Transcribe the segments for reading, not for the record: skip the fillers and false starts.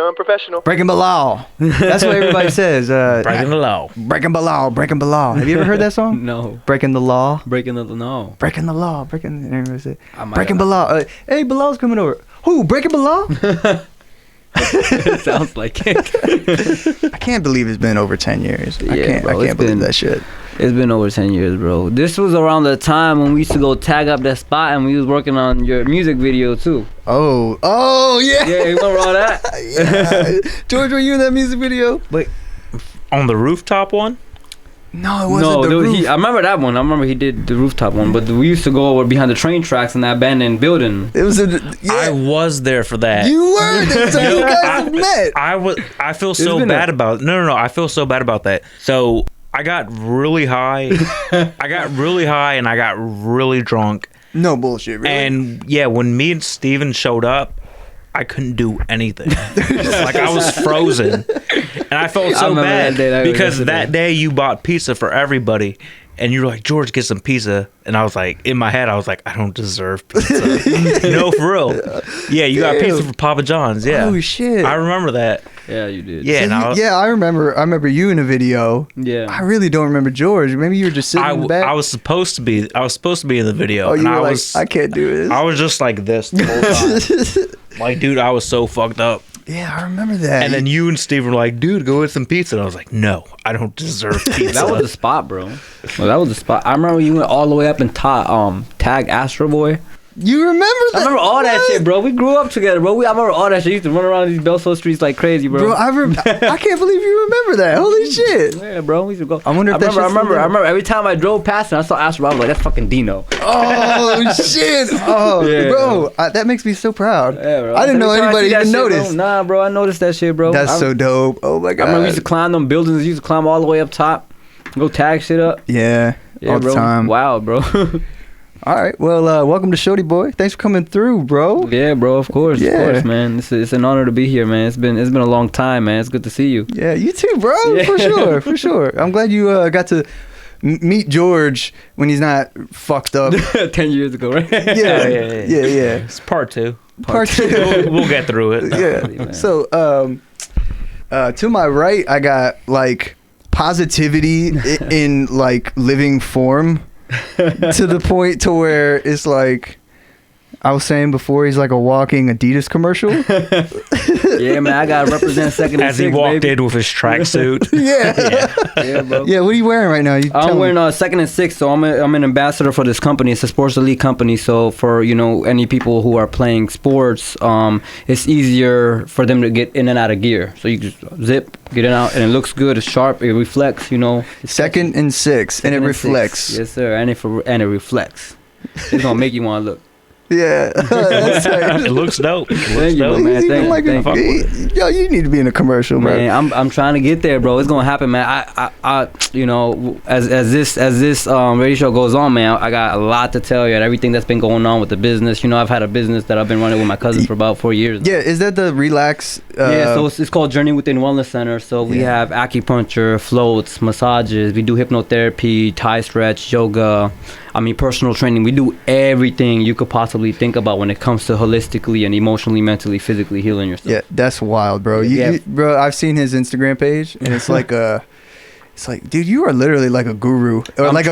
unprofessional. Breaking the law. That's what everybody says. Breaking the law. Breaking the law. Breaking the law. Have you ever heard that song? No. Breaking the law. Breaking the no. Breaking the law. Breaking. Everybody say, I might breaking the law. Hey, Bilal's coming over. Who? Breaking the law? It sounds like it. I can't believe it's been over 10 years. I Yeah, can't. bro, I can't believe that shit. It's been over 10 years, bro. This was around the time when we used to go tag up that spot and we was working on your music video too. Oh yeah. Yeah, you remember all that? Yeah. George, were you in that music video? Wait, on the rooftop one? No, it wasn't the roof. I remember that one. I remember he did the rooftop one, but we used to go over behind the train tracks in that abandoned building. It was I was there for that. You were there, so you guys have met. I feel so bad about it. No. I feel so bad about that. So I got really high. I got really high and I got really drunk. No bullshit, really. And yeah, when me and Steven showed up, I couldn't do anything. Like I was frozen. And I felt so bad because that day you bought pizza for everybody. And you were like, George, get some pizza. And I was like, in my head, I was like, I don't deserve pizza. No, for real. Yeah, you got pizza for Papa John's. Yeah. Oh, shit. I remember that. Yeah, you did. Yeah, so I remember you in a video. Yeah. I really don't remember George. Maybe you were just sitting in the back. I was supposed to be in the video. Oh, you and were like, I can't do this. I was just like this the whole time. Like, dude, I was so fucked up. Yeah, I remember that. And then you and Steve were like, dude, go get some pizza. And I was like, no, I don't deserve pizza. That was the spot, bro. Well, that was the spot. I remember you went all the way up and tag Astro Boy. You remember that? I remember all that shit, bro. We grew up together, bro. I remember all that shit. We used to run around these Belso streets like crazy, bro. Bro, I can't believe you remember that. Holy shit. Yeah, bro. We used to go. I remember every time I drove past and I saw Astro, I was like, that's fucking Dino. Oh, shit. Oh, yeah, bro. That makes me so proud. Yeah, bro. I didn't know anybody even noticed. Nah, bro. I noticed that shit, bro. That's so dope. Oh, my God. I remember we used to climb them buildings. We used to climb all the way up top. Go tag shit up. Yeah, all the time. Wow, bro. All right. Well, welcome to Shorty Boy. Thanks for coming through, bro. Yeah, bro. Of course, man. It's an honor to be here, man. It's been a long time, man. It's good to see you. Yeah, you too, bro. Yeah. For sure. I'm glad you got to meet George when he's not fucked up. 10 years ago, right? Yeah. It's part two. Part two. We'll get through it. Yeah. So, to my right, I got like positivity in like living form. To the point to where it's like I was saying before, he's like a walking Adidas commercial. Yeah, man, I gotta represent second and as he walked in with his tracksuit. Yeah, bro. Yeah, what are you wearing right now? I'm wearing second and six, so I'm an ambassador for this company. It's a sports elite company, so for any people who are playing sports, it's easier for them to get in and out of gear. So you just zip, get in and out, and it looks good. It's sharp. It reflects. Second and six, and it reflects. Six. Yes, sir, and it reflects. It's gonna make you want to look. Yeah, that's right. It looks dope. Thank you, man. Thank you. Yo, you need to be in a commercial, man. I'm trying to get there, bro. It's gonna happen, man. I as this radio show goes on, man, I got a lot to tell you and everything that's been going on with the business. I've had a business that I've been running with my cousin for about 4 years. Yeah, is that the Relax? Yeah, so it's called Journey Within Wellness Center. So we have acupuncture, floats, massages. We do hypnotherapy, Thai stretch, yoga. Personal training. We do everything you could possibly think about when it comes to holistically and emotionally, mentally, physically healing yourself. Yeah, that's wild, bro. Bro, I've seen his Instagram page, and it's like it's like, dude, you are literally like a guru, or I'm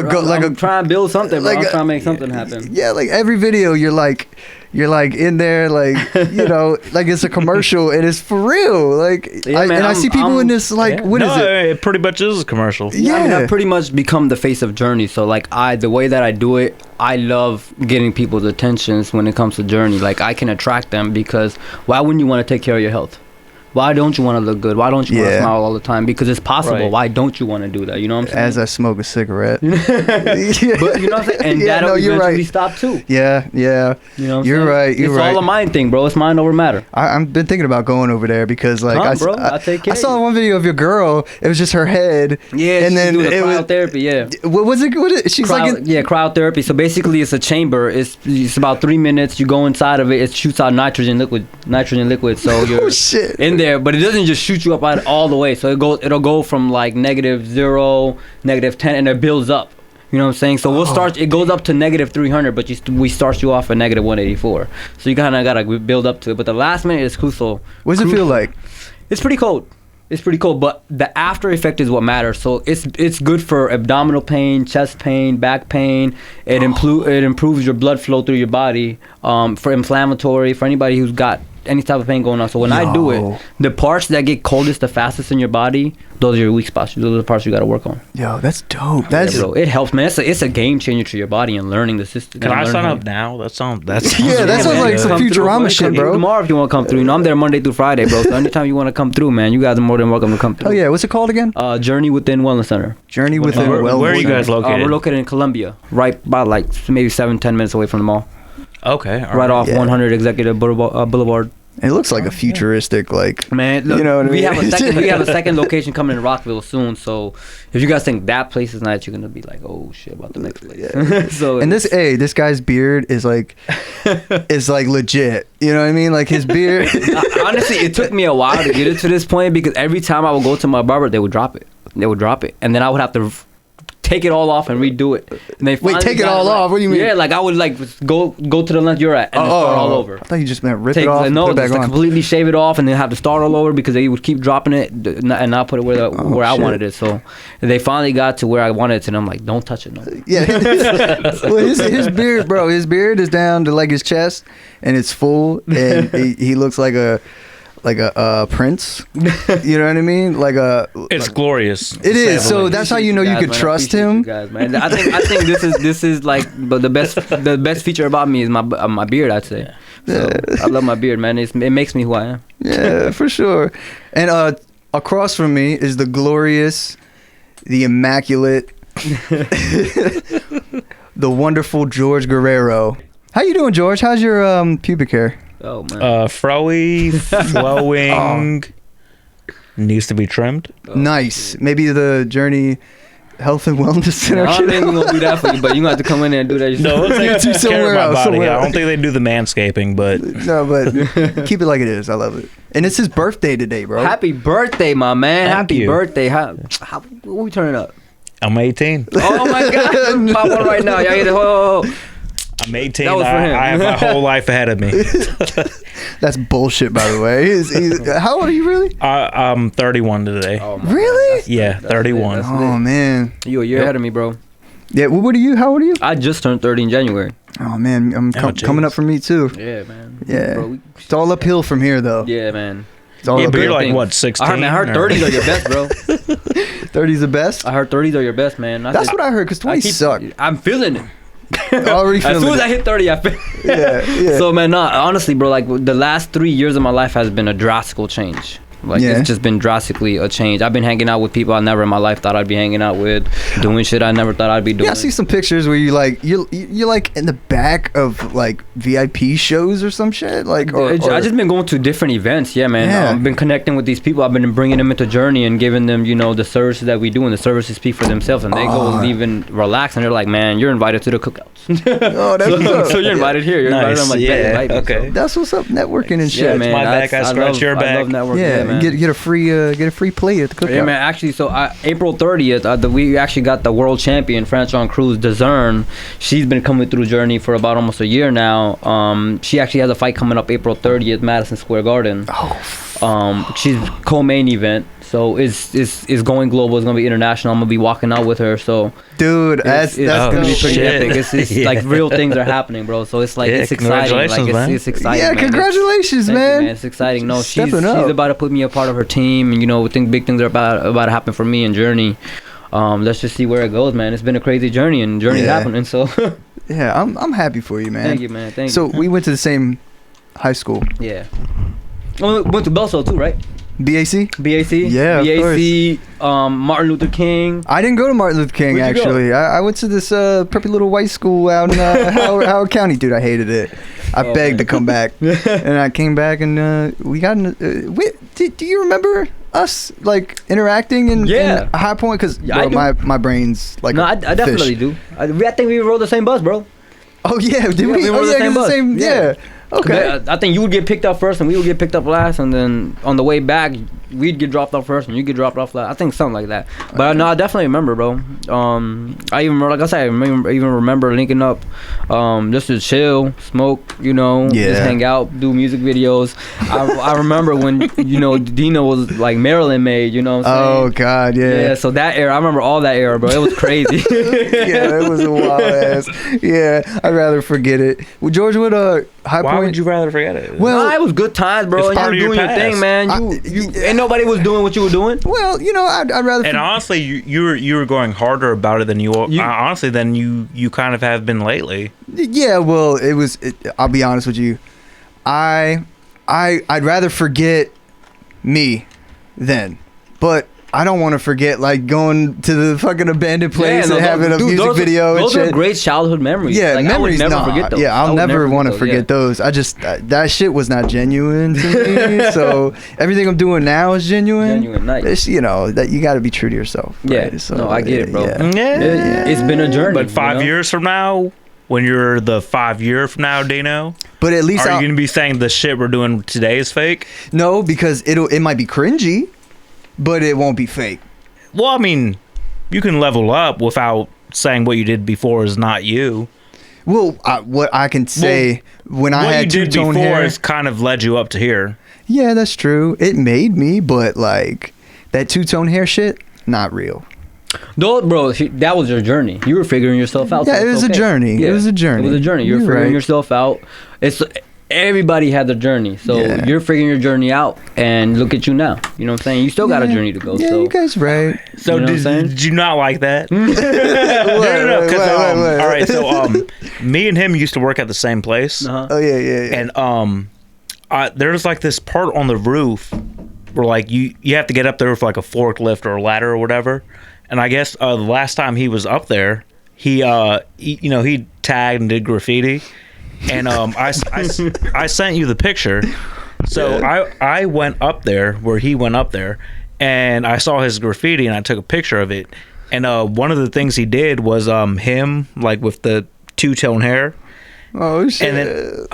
trying to build something, bro. I'm trying to make something happen. Yeah, like every video, you're like in there, like like it's a commercial, and it's for real. Like, I see people in this, like, what is it? It pretty much is a commercial. Yeah, I've pretty much become the face of Journey. So like, the way that I do it, I love getting people's attentions when it comes to Journey. Like, I can attract them because why wouldn't you want to take care of your health? Why don't you want to look good? Why don't you want to smile all the time? Because it's possible. Right. Why don't you want to do that? You know what I'm saying? As I smoke a cigarette. But you know what I'm saying? And that'll eventually stop too. Yeah. You know what I'm saying? Right. It's all a mind thing, bro. It's mind over matter. I've been thinking about going over there because, like, I saw one video of your girl. It was just her head. Yeah, and then it was cryotherapy. Yeah. What was it? She's cryotherapy. So basically, it's a chamber. It's about 3 minutes. You go inside of it. It shoots out nitrogen liquid. So you're in there, but it doesn't just shoot you up all the way. So it'll go from like -0, -10, and it builds up. You know what I'm saying? So we'll start. It goes up to -300, but we start you off at -184. So you kind of gotta build up to it. But the last minute is crucial. What does it feel like? It's pretty cold. It's pretty cold, but the after effect is what matters. So it's good for abdominal pain, chest pain, back pain. It improves your blood flow through your body. For inflammatory, for anybody who's got any type of pain going on. So when I do it, the parts that get coldest the fastest in your body, those are your weak spots. Those are the parts you got to work on. Yo, that's dope. That's bro, it helps, man. It's a game changer to your body and learning the system. Can I sign up now? That sounds that sounds like some Futurama shit, bro. Tomorrow if you want to come through. You know, I'm there Monday through Friday, bro. So anytime you want to come through, man, you guys are more than welcome to come through. Oh yeah, what's it called again? Journey Within Wellness Center. Journey Within Wellness. Where are you guys located? We're located in Columbia, right about like maybe 7-10 minutes away from the mall. Okay, right off 100 Executive Boulevard. It looks like a futuristic, like, man. Look, you know what I mean? We have a second location coming in Rockville soon. So if you guys think that place is nice, you're gonna be like, oh shit, about the next place. Yeah. So and this guy's beard is like legit. You know what I mean? Like his beard. Honestly, it took me a while to get it to this point because every time I would go to my barber, they would drop it. And then I would have to take it all off and redo it. And they take it all off? What do you mean? Yeah, like I would like go to the length you're at and then start all over. I thought you just meant rip it off and put it back on. Completely shave it off and then have to start all over because they would keep dropping it and not put it where I wanted it. So they finally got to where I wanted it, and I'm like, don't touch it, no. Yeah. Well, his beard, bro. His beard is down to like his chest, and it's full, and he looks like a prince. You know what I mean? It's glorious. It is. So that's how you know you could trust him. You guys, man. I think this is like the best feature about me is my beard, I'd say. So I love my beard, man. It makes me who I am. Yeah, for sure. And across from me is the glorious, the immaculate, the wonderful George Guerrero. How you doing, George? How's your pubic hair? Oh man. Froey, flowing. Needs to be trimmed. Nice. Maybe the Journey Health and Wellness Center. I don't think we're gonna do that for you, but you gonna have to come in there and do that yourself. No, let's take care of my body. I don't think they do the manscaping, but no, but keep it like it is. I love it. And it's his birthday today, bro. Happy birthday, my man. Happy birthday. How what we turning up? I'm 18. Oh my god. Pop one right now. Y'all get it. I'm 18. That was for him. I have my whole life ahead of me. That's bullshit, by the way. How old are you really? I'm 31 today. Oh, really? Yeah, 31. Oh, man. You a year ahead of me, bro. Yeah, what are you? How old are you? I just turned 30 in January. Oh, man. I'm coming up for me, too. Yeah, man. Yeah. Bro, it's all uphill from here, though. Yeah, man. It's all but you're like, what, 16? I heard 30s are your best, bro. 30's the best? I heard 30s are your best, man. That's what I heard, because 20 suck. I'm feeling it. Already as soon as I hit 30, I feel yeah. So man, honestly, bro, like the last 3 years of my life has been a drastic change. Like it's just been drastically a change. I've been hanging out with people I never in my life thought I'd be hanging out with, doing shit I never thought I'd be doing. Yeah, I see some pictures where you're like in the back of like VIP shows or some shit. Like, I just been going to different events. Yeah, man. Yeah. I've been connecting with these people. I've been bringing them into Journey and giving them, the services that we do, and the services speak for themselves. And they go leaving relaxed, and they're like, "Man, you're invited to the cookouts." Oh, that's so you're invited here. You're invited. I'm like, yeah, okay. So. That's what's up, networking and shit. Yeah, man. My back, I scratch your back. I love networking. Yeah, man. Get a free plate at the cookout. Yeah, man. Actually, so April 30th, we actually got the world champion, Franchon Cruz Dezern. She's been coming through Journey for about almost a year now. She actually has a fight coming up April 30th, Madison Square Garden. She's co-main event. So it's going global. It's gonna be international. I'm gonna be walking out with her. So, dude, that's gonna be pretty epic. It's like real things are happening, bro. So it's like it's exciting. Like it's exciting. Yeah, man. Congratulations, man. It's exciting. No, she's about to put me a part of her team, and we think big things are about to happen for me and Journey. Let's just see where it goes, man. It's been a crazy journey, and journey's happening. So yeah, I'm happy for you, man. Thank you, man. Thank you. So we went to the same high school. Yeah. Well, we went to Belso too, right? BAC? Yeah, BAC, Martin Luther King. I didn't go to Martin Luther King, actually. I went to this preppy little white school out in Howard County. Dude, I hated it. I begged to come back. And I came back, and we got in... do you remember us, like, interacting in High Point? Because my brain's like I definitely do. I think we rode the same bus, bro. Oh, yeah. Did we? rode the same bus. Yeah. Okay. I think you would get picked up first, and we would get picked up last, and then on the way back, we'd get dropped off first and you get dropped off last. I think something like that. But no, I definitely remember, bro. I even like I said, I even remember linking up, just to chill, smoke, you know, just hang out, do music videos. I remember when Dino was like Maryland made, you know what I'm saying? Oh God, yeah. Yeah, so that era, I remember all that era, bro. It was crazy. Yeah, it was a wild ass. Yeah, I'd rather forget it. Well, George, what high Why point? would you rather forget it? Well, it was good times, bro. It's And part you of were your doing your thing, past. man. Ain't nobody was doing what you were doing. well, I'd rather. And honestly, you were going harder about it than you kind of have been lately. Yeah, well, I'll be honest with you. I'd rather forget me then, but I don't want to forget like going to the fucking abandoned place and having a music video and shit. Those are great childhood memories. Yeah, like, memories. I would never forget those. Yeah, I'll never want to forget those. I just that shit was not genuine to me. So everything I'm doing now is genuine. Genuine, nice. It's, that you got to be true to yourself. Right? Yeah. So, no, I get it, bro. Yeah. It's been a journey. But 5 years from now, when you're the 5 year from now, Dino, but at least are you gonna be saying the shit we're doing today is fake? No, because it might be cringy, but it won't be fake. Well, I mean, you can level up without saying what you did before is not you. Well, what I can say when I had two-tone hair, has kind of led you up to here. Yeah, that's true. It made me, but like that two-tone hair shit, not real. No, bro, that was your journey. You were figuring yourself out. Yeah, so it was okay. a journey. Yeah. It was a journey. It was a journey. You're figuring right. yourself out. Everybody had their journey, so you're figuring your journey out, and look at you now. You know what I'm saying? You still got a journey to go. Yeah, so. you guys right. So You know did you not like that? Wait. All right, so me and him used to work at the same place. Uh-huh. Oh yeah. And there's like this part on the roof where like you have to get up there with like a forklift or a ladder or whatever. And I guess the last time he was up there, he tagged and did graffiti. And I sent you the picture. So I went up there where he went up there, and I saw his graffiti and I took a picture of it. And one of the things he did was him like with the two-tone hair. Oh shit. And then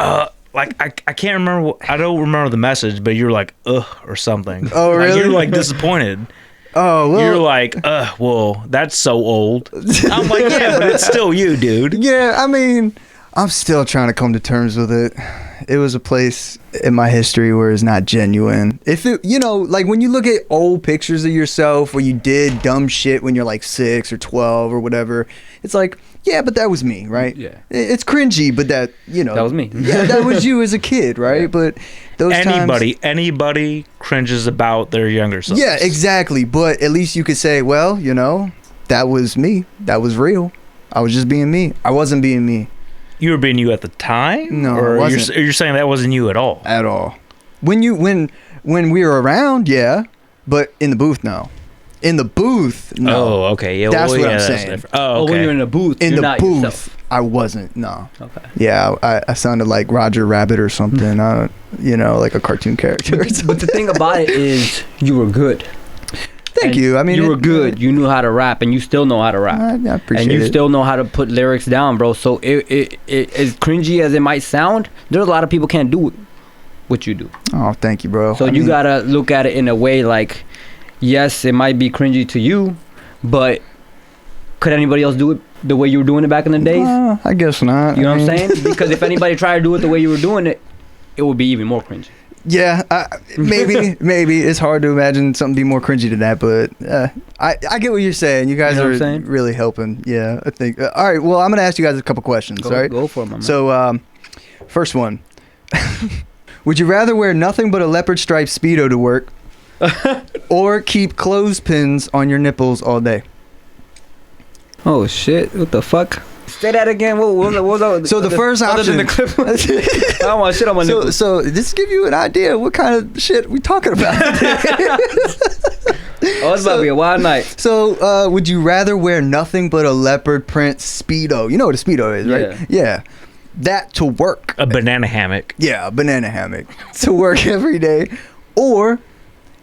I can't remember. I don't remember the message, but you're like ugh or something. Oh really? Like, you're like disappointed. Oh well. You're like well, that's so old. I'm like yeah, but it's still you, dude. Yeah, I mean, I'm still trying to come to terms with it. It was a place in my history where it's not genuine. If it, like when you look at old pictures of yourself where you did dumb shit when you're like 6 or 12 or whatever, it's like, yeah, but that was me, right? Yeah. It's cringy, but that was me. Yeah, that was you as a kid, right? Yeah. But those anybody cringes about their younger self. Yeah, exactly. But at least you could say, well, that was me. That was real. I was just being me. I wasn't being me. You were being you at the time? No, or it wasn't. You're saying that wasn't you at all? At all. When we were around, yeah, but in the booth, no. In the booth, no. Oh, okay. Yeah, that's what I'm saying. Oh, when you're in the booth, you're not yourself. I wasn't. No. Okay. Yeah, I sounded like Roger Rabbit or something. Like a cartoon character. But the thing about it is, you were good. Thank you. I mean, you were good. You knew how to rap, and you still know how to rap. I appreciate it. And you still know how to put lyrics down, bro. So it as cringy as it might sound, there's a lot of people can't do what you do. Oh, thank you, bro. So you gotta look at it in a way like, yes, it might be cringy to you, but could anybody else do it the way you were doing it back in the days? I guess not. You know what I'm saying? Because if anybody tried to do it the way you were doing it, it would be even more cringy. Yeah, maybe it's hard to imagine something be more cringy than that, but I get what you're saying. You guys are really helping. Yeah, I think. All right, well, I'm gonna ask you guys a couple questions. All right, go for it, my man. So, first one: would you rather wear nothing but a leopard striped Speedo to work, or keep clothespins on your nipples all day? Oh shit! What the fuck? Say that again. What was so the first option. The clip. I don't want shit on my nipples. So this give you an idea what kind of shit we talking about. It's about to be a wild night. So would you rather wear nothing but a leopard print Speedo? You know what a Speedo is, right? Yeah. That to work. A banana hammock. Yeah, a banana hammock to work every day, or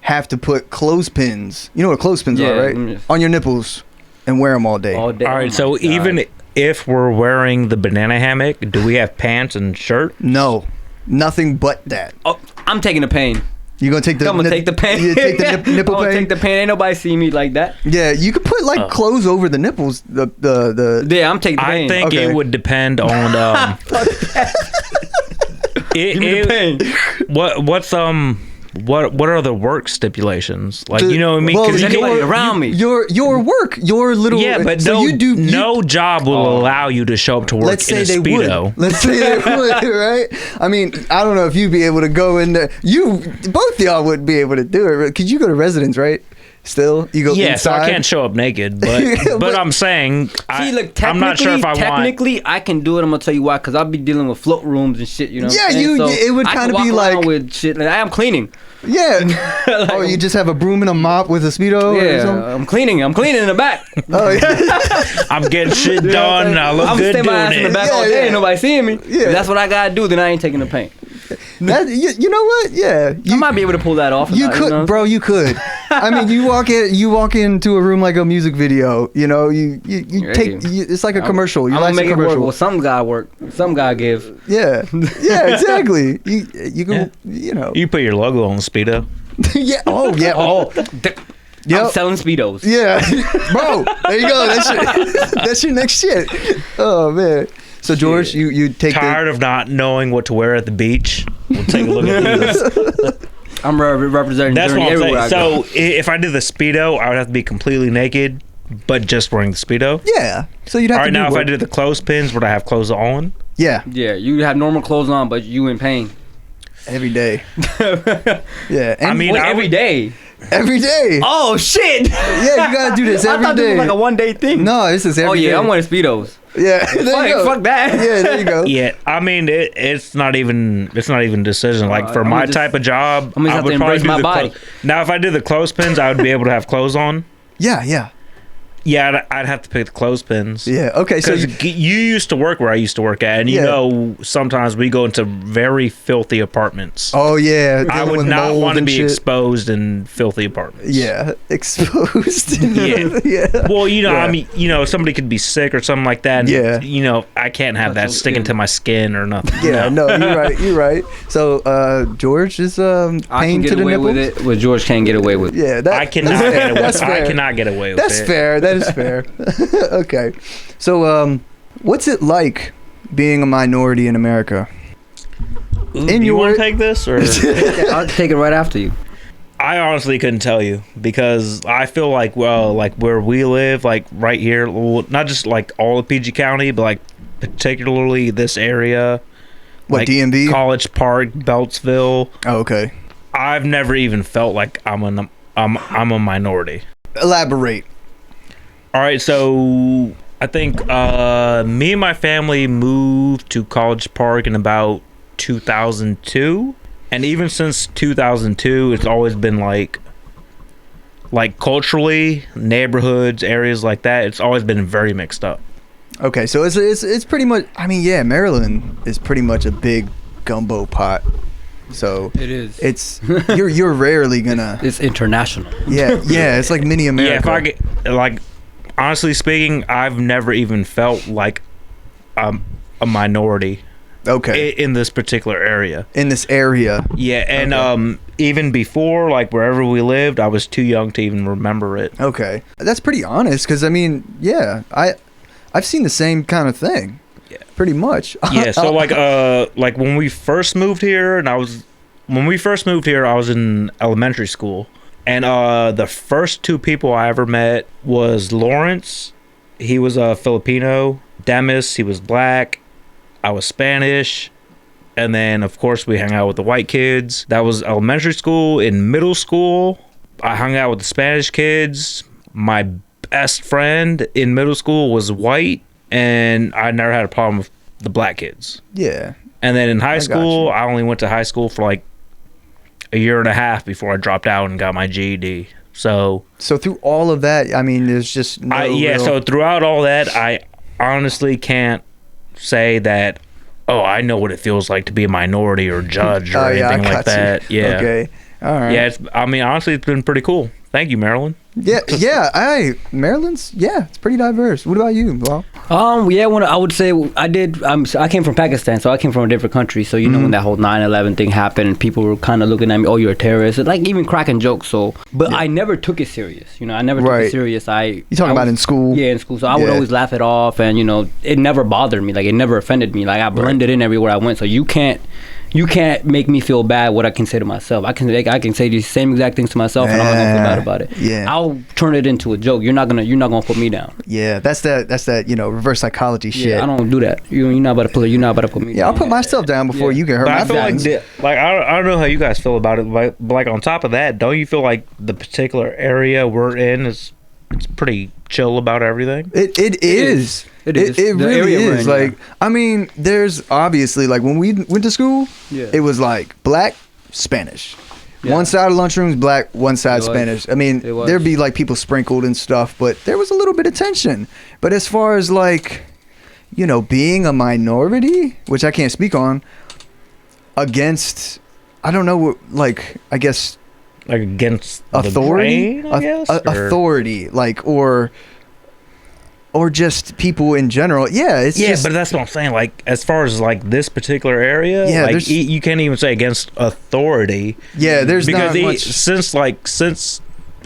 have to put clothespins. You know what clothespins are, right? On your nipples and wear them all day. All right. So even if we're wearing the banana hammock, do we have pants and shirt? No, nothing but that. Oh, I'm taking the pain. You gonna take the? I'm gonna take the pain. You take the nipple I'm gonna pain. take the pain. Ain't nobody see me like that. Yeah, you could put like clothes over the nipples. The. Yeah, I'm taking the pain. I think Okay. it would depend on Give me the pain. what are the work stipulations? Like, you know what I mean? Well, 'Cause you There's anybody around me. Your work, your little. yeah, but so no job will allow you to show up to work Let's in say a they Speedo. would. Let's say they would, right? I mean, I don't know if you'd be able to go in there. Both y'all wouldn't be able to do it. Could you go to residence, right? Still, you go Yeah, inside. so I can't show up naked, but I'm saying I'm not sure if I want. Technically, I can do it. I'm gonna tell you why, because I'll be dealing with float rooms and shit. You know. Yeah, what I'm saying? So it would I kind can of be walk around like with shit. Like, I am cleaning. Yeah. Oh, you just have a broom and a mop with a Speedo? Or Yeah, something? I'm cleaning in the back. Oh, yeah. I'm getting shit done. And I look I'm good staying my ass doing in the it. back all day. Yeah. Ain't nobody seeing me. Yeah. If that's what I gotta do, then I ain't taking the pain. You know what? Yeah. I might be able to pull that off. You could, know? bro. You could. I mean, you walk into a room like a music video. You know, you take. It's like a commercial. You I'm like gonna make a it work. commercial. Well, some guy work. Some guy give. Yeah. Yeah. Exactly. You can. You know. You put your logo on the Speedo. Yeah. Oh. Yeah. Oh. I'm selling Speedos. Yeah. Bro. There you go. That's your next shit. Oh man. So George, you take. Tired of not knowing what to wear at the beach? We'll take a look at these. I'm representing That's Journey what I'm everywhere saying. I go. So if I did the Speedo, I would have to be completely naked, but just wearing the Speedo. Yeah. So you'd have All to. right, now if work. I did the clothespins, would I have clothes on? Yeah. Yeah, you have normal clothes on, but you in pain. Every day. Yeah. And I mean, Every day. every day. Oh shit! Yeah, you gotta do this I every thought this day. was like a one day thing. No, this is every day. Oh yeah, I'm wearing Speedos. Yeah, there you go. Fuck that. Yeah, there you go. Yeah, I mean it's not even a decision. Like for I'm my gonna just- type of job, I'm gonna I have would to probably embrace do my the body. now if I did the clothespins, I would be able to have clothes on. Yeah. Yeah, I'd have to pick the clothespins. Yeah. Okay. So Because you used to work where I used to work at, and you Yeah. know sometimes we go into very filthy apartments. oh yeah, I dealing would with not mold want to and be shit. exposed in filthy apartments. Yeah, exposed. Yeah. Yeah. Well, you know, Yeah. I mean, you know, somebody could be sick or something like that. And, Yeah. You know, I can't have that your sticking skin. to my skin or nothing. Yeah. No, you're right. You're right. So George is I pain can get to the away nipples. with it, but George can't get away with it. Yeah, that, I cannot that's fair. get away. That's fair. I cannot get away with That's it. fair. That is fair. Okay. So what's it like being a minority in America? Ooh, In do you your- want to take this or? I'll take it right after you. I honestly couldn't tell you because I feel like, well, like where we live, like right here, well, not just like all of PG County, but like particularly this area. What, like DMV? College Park, Beltsville. Oh, okay. I've never even felt like I'm a minority. Elaborate. All right, so I think me and my family moved to College Park in about 2002. And even since 2002, it's always been like culturally, neighborhoods, areas like that, it's always been very mixed up. Okay, so it's pretty much. I mean, yeah, Maryland is pretty much a big gumbo pot. So It is. it's you're rarely gonna. It's international. Yeah, it's like mini America. Yeah, if I get, like, honestly speaking, I've never even felt like I'm a minority Okay, in this particular area. in this area. Yeah, and even before, like wherever we lived, I was too young to even remember it. Okay, that's pretty honest. Because I mean, yeah, I've seen the same kind of thing. Yeah. Pretty much. Yeah, so like when we first moved here, I was in elementary school, and the first two people I ever met was Lawrence. He was a Filipino. Demis, he was black. I was Spanish. And then, of course, we hung out with the white kids. That was elementary school. In middle school, I hung out with the Spanish kids. My best friend in middle school was white, and I never had a problem with the black kids. Yeah. And then in high got school, you. I only went to high school for like a year and a half before I dropped out and got my GED. So through all of that, I mean, there's just no real- so throughout all that, I honestly can't say that, oh, I know what it feels like to be a minority or judge or Oh, yeah, I anything like got you. that. Yeah. Okay. All right. Yeah, honestly, it's been pretty cool. Thank you, Marilyn. Maryland's, it's pretty diverse. What about you, Bilal? When I would say I came from Pakistan, so I came from a different country. So when that whole 9/11 thing happened, people were kind of looking at me, oh, you're a terrorist, like even cracking jokes. So, but I never took it serious. I never took it serious. You talking about in school? Yeah, in school. So I would always laugh it off, and it never bothered me. Like it never offended me. Like I blended in everywhere I went. So you can't make me feel bad what I can say to myself. I can say these same exact things to myself, and I'm not gonna feel bad about it. Yeah, I'll turn it into a joke. You're not gonna put me down. Yeah, that's that reverse psychology shit. Yeah, I don't do that. You're not about to put me down. Yeah, I'll put myself down before you can hurt my feelings. I don't know how you guys feel about it, but like on top of that, don't you feel like the particular area we're in it's pretty chill about everything? It is. It really is. Like, I mean, there's obviously, like, when we went to school, it was like black, Spanish. One side of lunchroom's black, one side Spanish. I mean, there'd be like people sprinkled and stuff, but there was a little bit of tension. But as far as like, being a minority, which I can't speak on, against, I don't know, like, I guess, like against authority, the brain, I guess, authority, like, or just people in general. It's just, but that's what I'm saying. Like, as far as like this particular area, like you can't even say against authority. Yeah, there's because not much. since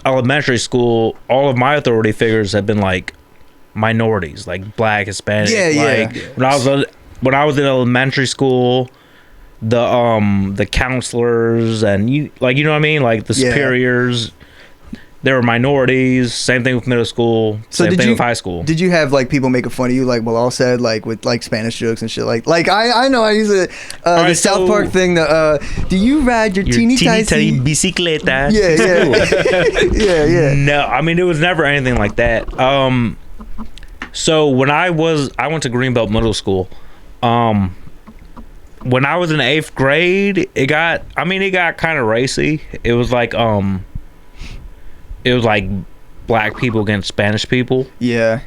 elementary school, all of my authority figures have been like minorities, like black, Hispanic. When I was in elementary school, the counselors and you know what I mean, like the superiors. There were minorities. Same thing with middle school. Same thing with high school. Did you have like people making fun of you, like Bilal said, like with like Spanish jokes and shit? Like I know I use the South Park thing. Do you ride your teeny tiny bicicleta? Yeah. No, I mean it was never anything like that. So when I went to Greenbelt Middle School. When I was in 8th grade, it got kind of racy. It was like black people against Spanish people. Yeah.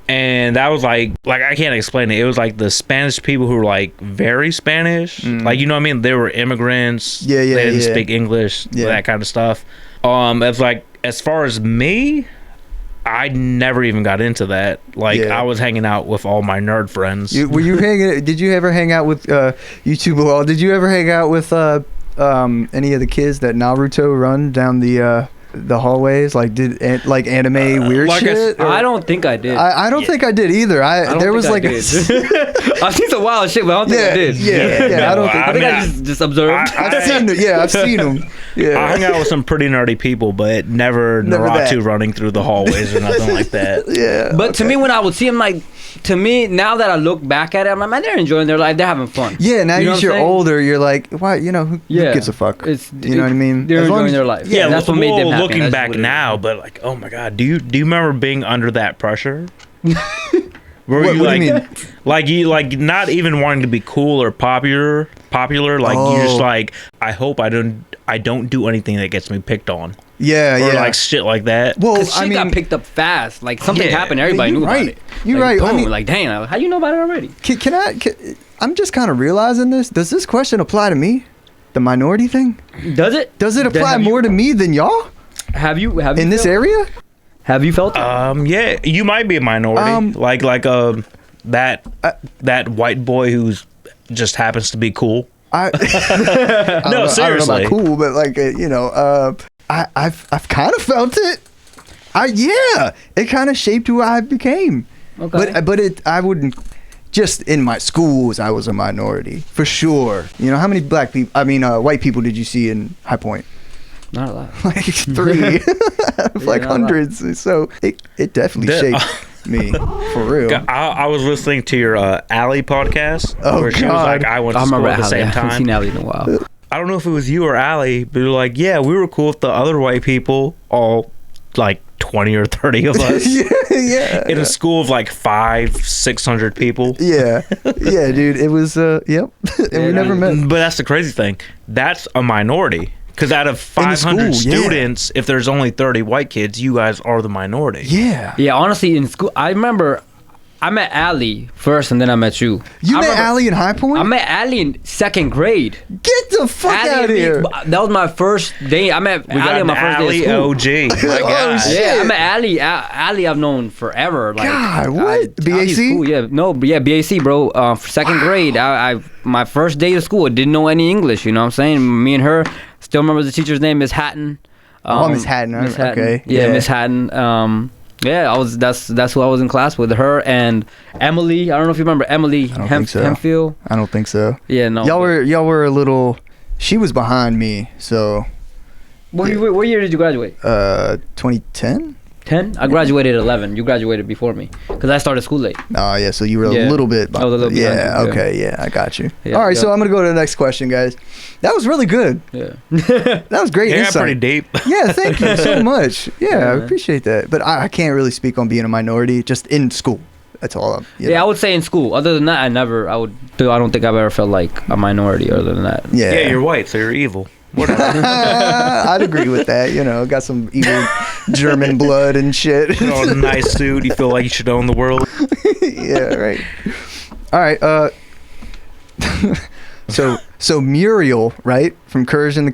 And that was like I can't explain it. It was like the Spanish people who were like very Spanish. Like, you know what I mean? They were immigrants. They didn't speak English, that kind of stuff. It's like, as far as me, I never even got into that. Like, I was hanging out with all my nerd friends. Did you ever hang out with YouTube? Well, did you ever hang out with any of the kids that Naruto run down the hallways? Like, did like anime weird shit? I don't think I did. I don't think I did either. There was like I've seen some wild shit, but I don't think I did. Yeah. I think I just observed. I've seen them. Yeah, I've seen them. Yeah. I hung out with some pretty nerdy people, but never Naruto running through the hallways or nothing like that. Yeah. But to me, when I would see them, like, to me, now that I look back at it, I'm like, man, they're enjoying their life. They're having fun. Yeah, now you're older, you're like, why? Who gives a fuck? You know what I mean? They're enjoying their life. Yeah, that's what made them happy. Looking back now, but like, oh my god, do you remember being under that pressure? What do you mean? Like you not even wanting to be cool or popular. Like you're just like, I hope I don't do anything that gets me picked on. Or like shit like that. Well, shit got picked up fast. Like something happened, everybody knew about it. You're right. Boom, like, damn, how you know about it already? I'm just kind of realizing this. Does this question apply to me? The minority thing? Does it? Does it apply more to me than y'all? Have you in this area? Have you felt it? Yeah, you might be a minority. That white boy who's just happens to be cool. No, seriously. I don't know about cool, but like I've kind of felt it. It kind of shaped who I became. Okay. But I wouldn't. Just in my schools, I was a minority for sure. How many white people did you see in High Point? Not a lot. Like 3, like hundreds. So it definitely shaped me for real. I was listening to your Allie podcast where she was like, I went to school at the same time. I haven't seen Allie in a while. I don't know if it was you or Allie, but you're like, yeah, we were cool with the other white people, all like 20 or 30 of us. In a school of like 500-600 people. Yeah, dude. It was and we never met. But that's the crazy thing. That's a minority. Because out of 500 students, if there's only 30 white kids, you guys are the minority. Yeah. Yeah, honestly, in school, I remember I met Allie first, and then I met you. You met Allie in High Point? I met Allie in 2nd grade. Get the fuck out of here! That was my first date. I met Allie on my first day of school. OG. My God. shit. Yeah, I met Allie. Allie, I've known forever. Like, God, what? Allie's BAC? cool. Yeah, no, yeah, BAC, bro. 2nd grade. I my first day of school. Didn't know any English. You know what I'm saying? Me and her. Still remember the teacher's name, Miss Hatton. Miss Hatton. Miss Hatton. Okay. Yeah, Miss Hatton. Yeah, that's who I was in class with. Her and Emily. I don't know if you remember Emily Hempfield. I don't think so. Yeah, no. Y'all were a little. She was behind me, so. What year did you graduate? 2010. 10? I graduated 11. You graduated before me because I started school late. Oh yeah, so you were a little bit. I was a little bit. Yeah. Okay. Yeah, I got you. Yeah, All right, so I'm gonna go to the next question, guys. That was really good. Yeah. That was great Yeah, insight. pretty deep. Yeah, thank you so much. Yeah, I man. appreciate that. But I can't really speak on being a minority just in school. That's all. Yeah, I would say in school. Other than that, I don't think I've ever felt like a minority. Other than that. Yeah. Yeah, you're white, so you're evil. Whatever. I'd agree with that. You know, got some evil German blood and shit. Put on a nice suit. You feel like you should own the world. Yeah, right. All right. So Muriel, right, from Courage the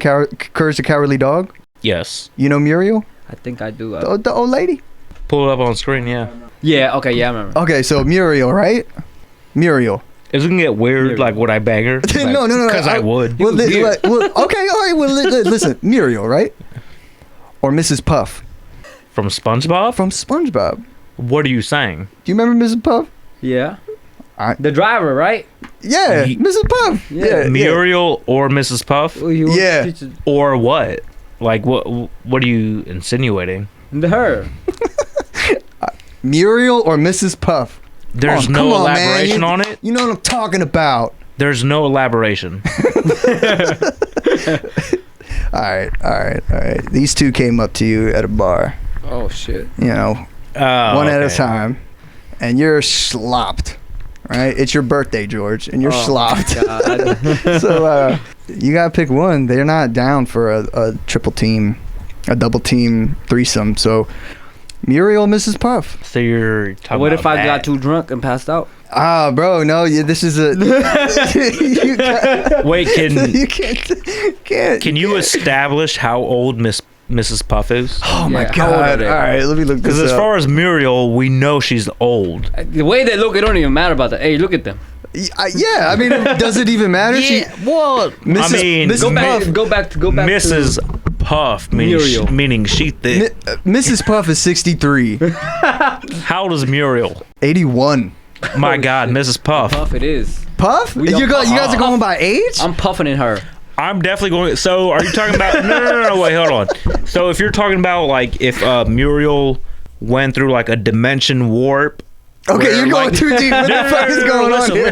Cowardly Dog. Yes. You know Muriel, I think I do. the old lady. Pull it up on screen, yeah. Yeah. Okay. Yeah, I remember. Okay, so Muriel, right? Muriel. Is it gonna get weird? Like, would I bang her? No. Because I would. Well, okay, all right. Well, listen, Muriel, right? Or Mrs. Puff From SpongeBob? from SpongeBob. What are you saying? Do you remember Mrs. Puff? Yeah. Alright. The driver, right? Yeah, Ye- Mrs. Puff. Yeah, Muriel or Mrs. Puff? Yeah. Or what? Like, what are you insinuating? Her. Muriel or Mrs. Puff. There's Come no on, man. elaboration on it? You know what I'm talking about. There's no elaboration. All right. These two came up to you at a bar. Oh shit. You know, one at a okay. time, and you're slopped. Right? It's your birthday, George, and you're slopped. So you gotta pick one. They're not down for a triple team, a double team threesome. So Muriel, Mrs. Puff. So you're talking What about if I that. got too drunk and passed out? Ah, bro, no, this is a. You got- Wait, you can't. can you establish how old Mrs. Puff is? Oh my Yeah, how old are God! they? All right, let me look this Because as up. far as Muriel, we know she's old. The way they look, it don't even matter about that. Hey, look at them. Yeah, I mean, does it even matter? well, Mrs. I mean, Mrs. Go back to Mrs. Puff, Muriel. meaning she thick. Mrs. Puff is 63. How old is Muriel? 81. My God, Mrs. Puff. Puff. It is. Puff? We You don't- guys are going by age? I'm puffing in her. I'm definitely going. So, are you talking about? No. Wait, hold on. So, if you're talking about like if Muriel went through like a dimension warp. Okay, where, you're going like- too deep. What the fuck is going on here?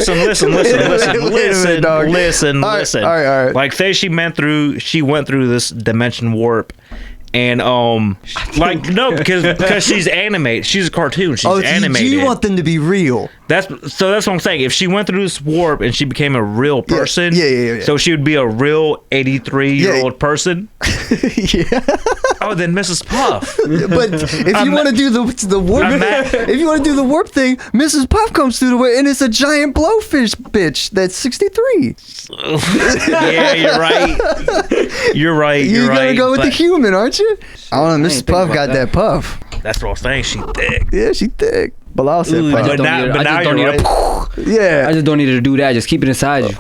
Listen. All right. Like, say she went through this dimension warp, and like no, because she's animated. She's a cartoon. She's animated. You want them to be real. That's what I'm saying. If she went through this warp and she became a real person, Yeah. so she would be a real 83-year-old person. Yeah. Oh, then Mrs. Puff. But if you want to do the warp, if you want to do the warp thing, Mrs. Puff comes through the way, and it's a giant blowfish bitch that's 63. Yeah, you're right. You're right. You're right. gonna go with the but human, aren't you? I don't know. I Mrs. ain't Puff think got about that puff. That's what I'm saying. She thick. Yeah, she thick. Bilal said Ooh, puff. but now you're right. Yeah. I just don't need her to do that. Just keep it inside you.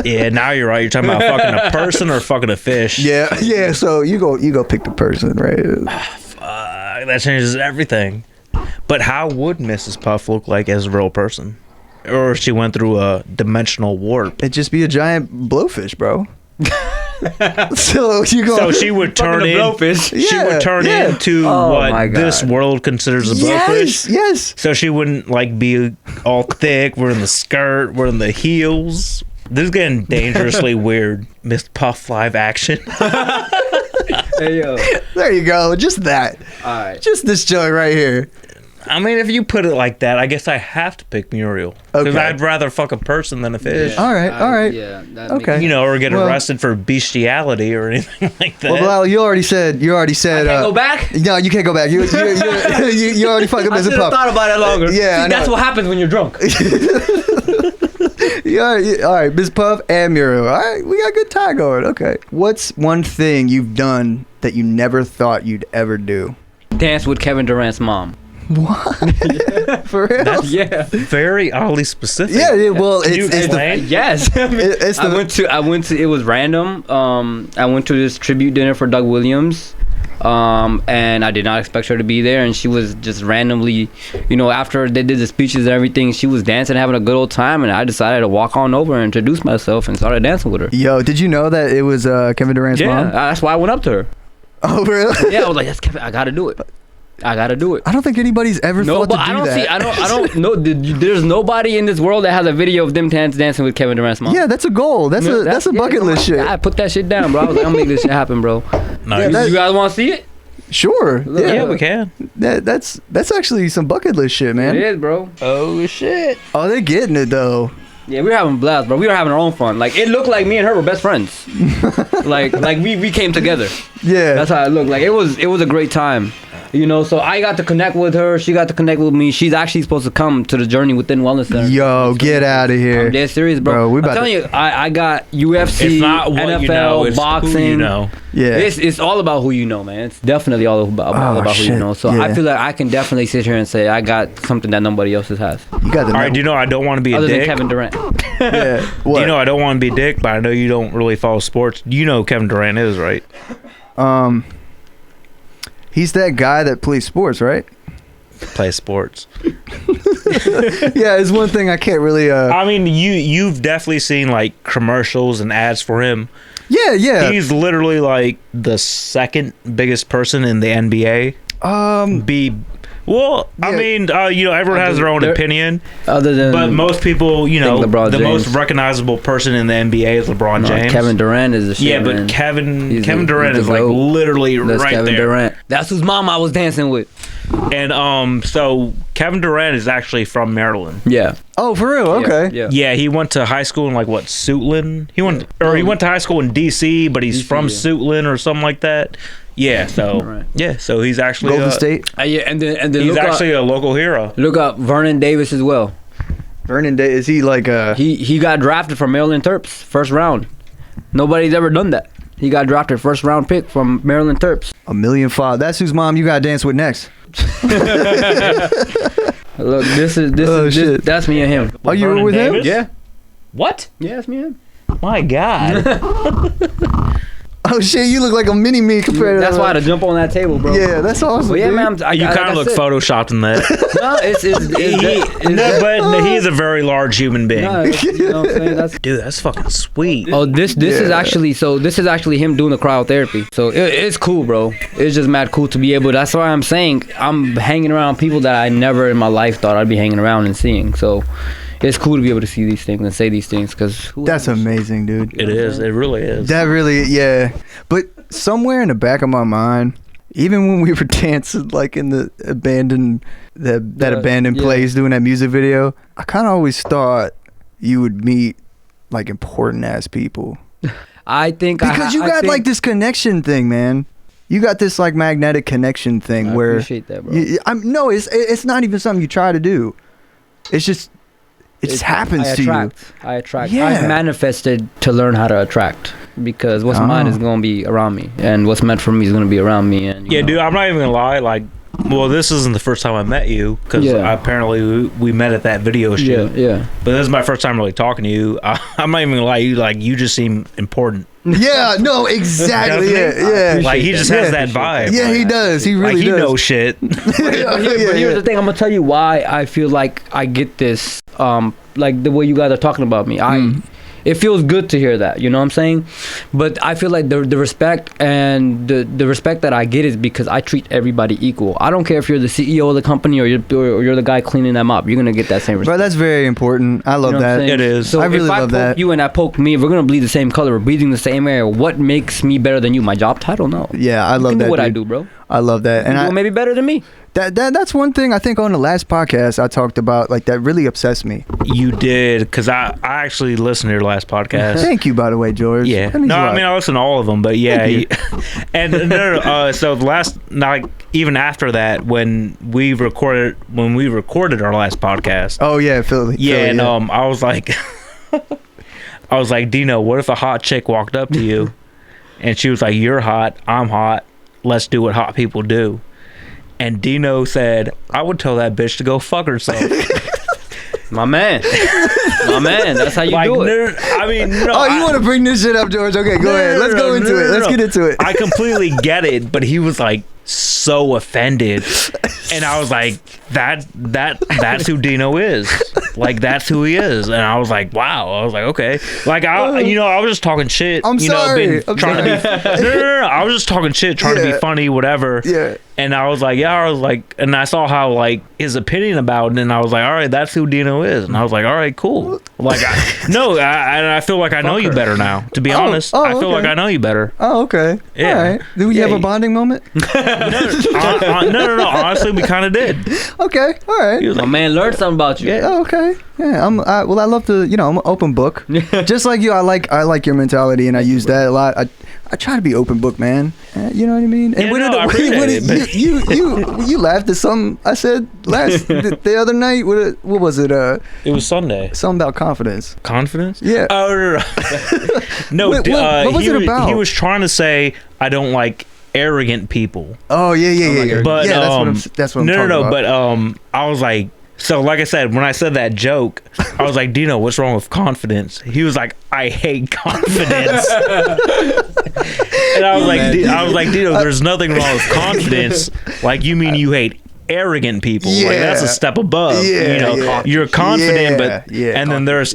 Yeah, now you're right. You're talking about fucking a person or fucking a fish. Yeah. So you go pick the person, right? That changes everything. But how would Mrs. Puff look like as a real person? Or if she went through a dimensional warp? It'd just be a giant blowfish, bro. So you go. So she would turn in. blowfish. She would turn into Oh my what God. this world considers a blowfish. Yes. So she wouldn't like be all thick, wearing the skirt, wearing the heels. This is getting dangerously weird. Miss Puff live action. Hey yo. There you go. Just that. All right. Just this joint right here. I mean, if you put it like that, I guess I have to pick Muriel. Because Okay. I'd rather fuck a person than a fish. All right. Yeah. Okay. You know, or get Well- arrested for bestiality or anything like that. Well, Bilal, you already said. I can't go back. No, you can't go back. You already fucked up I as a should have pup. thought about it longer. Yeah, I See, that's know. what happens when you're drunk. All right, Miss Puff and Muriel. All right, we got a good tie going. Okay. What's one thing you've done that you never thought you'd ever do? Dance with Kevin Durant's mom. What? For real? Yeah. Very oddly specific. Yeah. Well, Can you it's the. explain? Yes. It's the. I went to. It was random. I went to this tribute dinner for Doug Williams. And I did not expect her to be there, and she was just randomly, after they did the speeches and everything, she was dancing, having a good old time, and I decided to walk on over and introduce myself and started dancing with her. Yo, did you know that it was Kevin Durant's Yeah, mom? that's why I went up to her. Oh, really? Yeah, I was like, "That's Kevin. I gotta do it. I gotta do it." I don't think anybody's ever No, thought but to do I don't that. see. I don't know. There's nobody in this world that has a video of them dancing with Kevin Durant's mom. Yeah, that's a goal. That's a bucket list shit. I put that shit down, bro. I was like, I'm gonna make this shit happen, bro. Nice. Yeah, You guys want to see it? Sure. Yeah, we can. That's actually some bucket list shit, man. It is, bro. Oh, shit. Oh, they're getting it though. Yeah, we were having a blast, bro. We were having our own fun. Like, it looked like me and her were best friends. like we came together. Yeah. That's how it looked. Like, it was a great time. So I got to connect with her. She got to connect with me. She's actually supposed to come to the Journey Within Wellness Center. Yo, get out of here. I'm dead serious, bro. we I'm about telling you, I got UFC, It's not what NFL, you know, it's boxing. who you know. Yeah. It's all about who you know, man. It's definitely all about who you shit. know. So Yeah. I feel like I can definitely sit here and say I got something that nobody else has. You got the All right, do you know I don't want to be a Other than dick? Kevin Durant. Yeah. What? You know I don't want to be a dick, but I know you don't really follow sports. You know who Kevin Durant is, right? He's that guy that plays sports, right? Play sports. Yeah, it's one thing I can't really I mean, you've definitely seen like commercials and ads for him. Yeah. He's literally like the second biggest person in the NBA. Well, I Yeah. mean, everyone has their own opinion, Other than but most people, LeBron the James. most recognizable person in the NBA is LeBron James. Kevin Durant is the shit. Yeah, but man. Kevin He's Durant the is like GOAT. literally That's right Kevin there. Durant. That's whose mom I was dancing with. And so Kevin Durant is actually from Maryland. Yeah. Oh, for real? Okay. Yeah. Yeah, he went to high school in like what, Suitland? He went to high school in DC, but he's DC, from yeah. Suitland or something like that. Yeah, so Right. yeah, so he's actually Golden State. Yeah, and then He's look actually a local hero. up, look up Vernon Davis as well. Vernon Day, is he like He got drafted from Maryland Terps, first round. Nobody's ever done that. He got drafted first round pick from Maryland Terps. $1,000,005? That's whose mom you got to dance with next. Look, this Oh, is shit. that's me and him. Oh, you were Vernon with him? Davis? Yeah. What? Yeah, that's me and him. My God. Oh shit, you look like a mini me compared to That's why I had to jump on that table, bro. Yeah, that's awesome. But yeah, dude. man, You kind of look photoshopped in that. No, But he's a very large human being. no, you know what I'm saying? That's Dude, that's fucking sweet. Oh, this is actually him doing the cryotherapy. So it's cool, bro. It's just mad cool to be able. That's why I'm saying I'm hanging around people that I never in my life thought I'd be hanging around and seeing. So it's cool to be able to see these things and say these things because That's amazing, dude. It is. It really is. That really, yeah. But somewhere in the back of my mind, even when we were dancing like in the abandoned abandoned yeah. place doing that music video, I kind of always thought you would meet like important ass people I think because you got like this connection thing, man. You got this like magnetic connection thing I where appreciate that, bro. no, it's not even something you try to do. It's just it just happens to you. I attract. Yeah. I manifested to learn how to attract because what's mine is going to be around me, and what's meant for me is going to be around me. And Yeah, dude, I'm not even gonna lie. Like, well, this isn't the first time I met you because Yeah. apparently we met at that video shoot. Yeah. But this is my first time really talking to you. I'm not even gonna lie. You just seem important. Yeah, no, exactly. Yeah. Like he just has that vibe. Yeah, he does. He really Like he does. knows shit. But here's the thing. I'm gonna tell you why I feel like I get this. Like the way you guys are talking about me. It feels good to hear that. You know what I'm saying? But I feel like the respect and the respect that I get is because I treat everybody equal. I don't care if you're the CEO of the company or you're the guy cleaning them up. You're gonna get that same respect. Bro, that's very important. I love You know what I'm that. saying? It is. So I really if I love poke that. you and I poke me, we're gonna bleed the same color. We're breathing the same air. What makes me better than you? My job title? No. Yeah, I You love can that. do what I dude. do, bro. I love that. And And maybe better than me. That's one thing I think on the last podcast I talked about, like, that really obsessed me. You did, because I actually listened to your last podcast. Thank you, by the way, George. Yeah. No, I mean, I listened to all of them, but yeah. And so the last, like, even after that, when we recorded our last podcast. Oh yeah, Philly. And I was like, Dino, what if a hot chick walked up to you, and she was like, "You're hot, I'm hot, let's do what hot people do." And Dino said, "I would tell that bitch to go fuck herself." My man, that's how you do it. I mean, no. You want to bring this shit up, George? Okay, go ahead. Let's go into it. Let's get into it. I completely get it, but he was like so offended, and I was like, that's who Dino is. Like, that's who he is. And I was like, wow. I was like, okay. Like, I was just talking shit. I'm sorry. No, I was just talking shit, trying to be funny, whatever. Yeah. And I was like, and I saw how, like, his opinion about it, and I was like, all right, that's who Dino is. And I was like, all right, cool. Like, I feel like I know you better now, to be honest. I feel like I know you better. Oh, okay. Yeah. All right. Do we have a bonding moment? No. Honestly, we kind of did. Okay. All right. My man learned something about you. Yeah. Oh, okay. Yeah. I love to, I'm an open book. Just like you, I like your mentality, and I use that a lot. I try to be open book, man. You know what I mean? And you laughed at something I said the other night. What was it? It was Sunday. Something about confidence. Confidence? Yeah. Oh, no. What was it about? He was trying to say, I don't like arrogant people. Oh yeah. But that's what I'm talking about. But I was like, so like I said, when I said that joke, I was like, Dino, what's wrong with confidence? He was like, I hate confidence. And I was like, Dino, there's nothing wrong with confidence. Like, you mean you hate arrogant people? Yeah. Like, that's a step above. You're confident, and then there's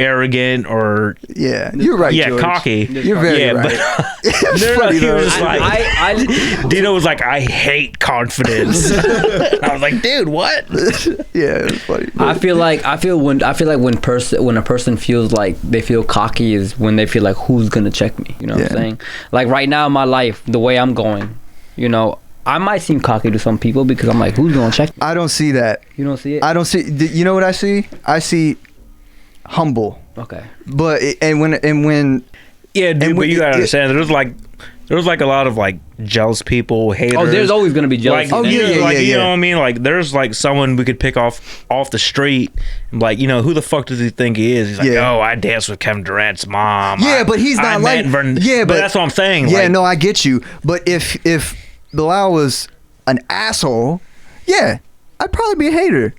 arrogant or you're right. Yeah, George. You're very right. But he was just like, Dino was like, I hate confidence. I was like, dude, what? Yeah, it was funny. I feel like when a person feels like they feel cocky is when they feel like, who's gonna check me? You know what I'm saying? Like, right now in my life, the way I'm going, I might seem cocky to some people because I'm like, who's gonna check me? I don't see that. You don't see it? I don't see. You know what I see? I see humble. Okay. But yeah, dude, but you gotta understand, there's like a lot of like jealous people, haters. Oh, there's always gonna be jealous. Like, you know what I mean? Like, there's like someone we could pick off the street, and like, who the fuck does he think he is? He's like, oh, I danced with Kevin Durant's mom. But he's not like. But that's what I'm saying. Yeah, no, I get you. But if Bilal was an asshole, I'd probably be a hater.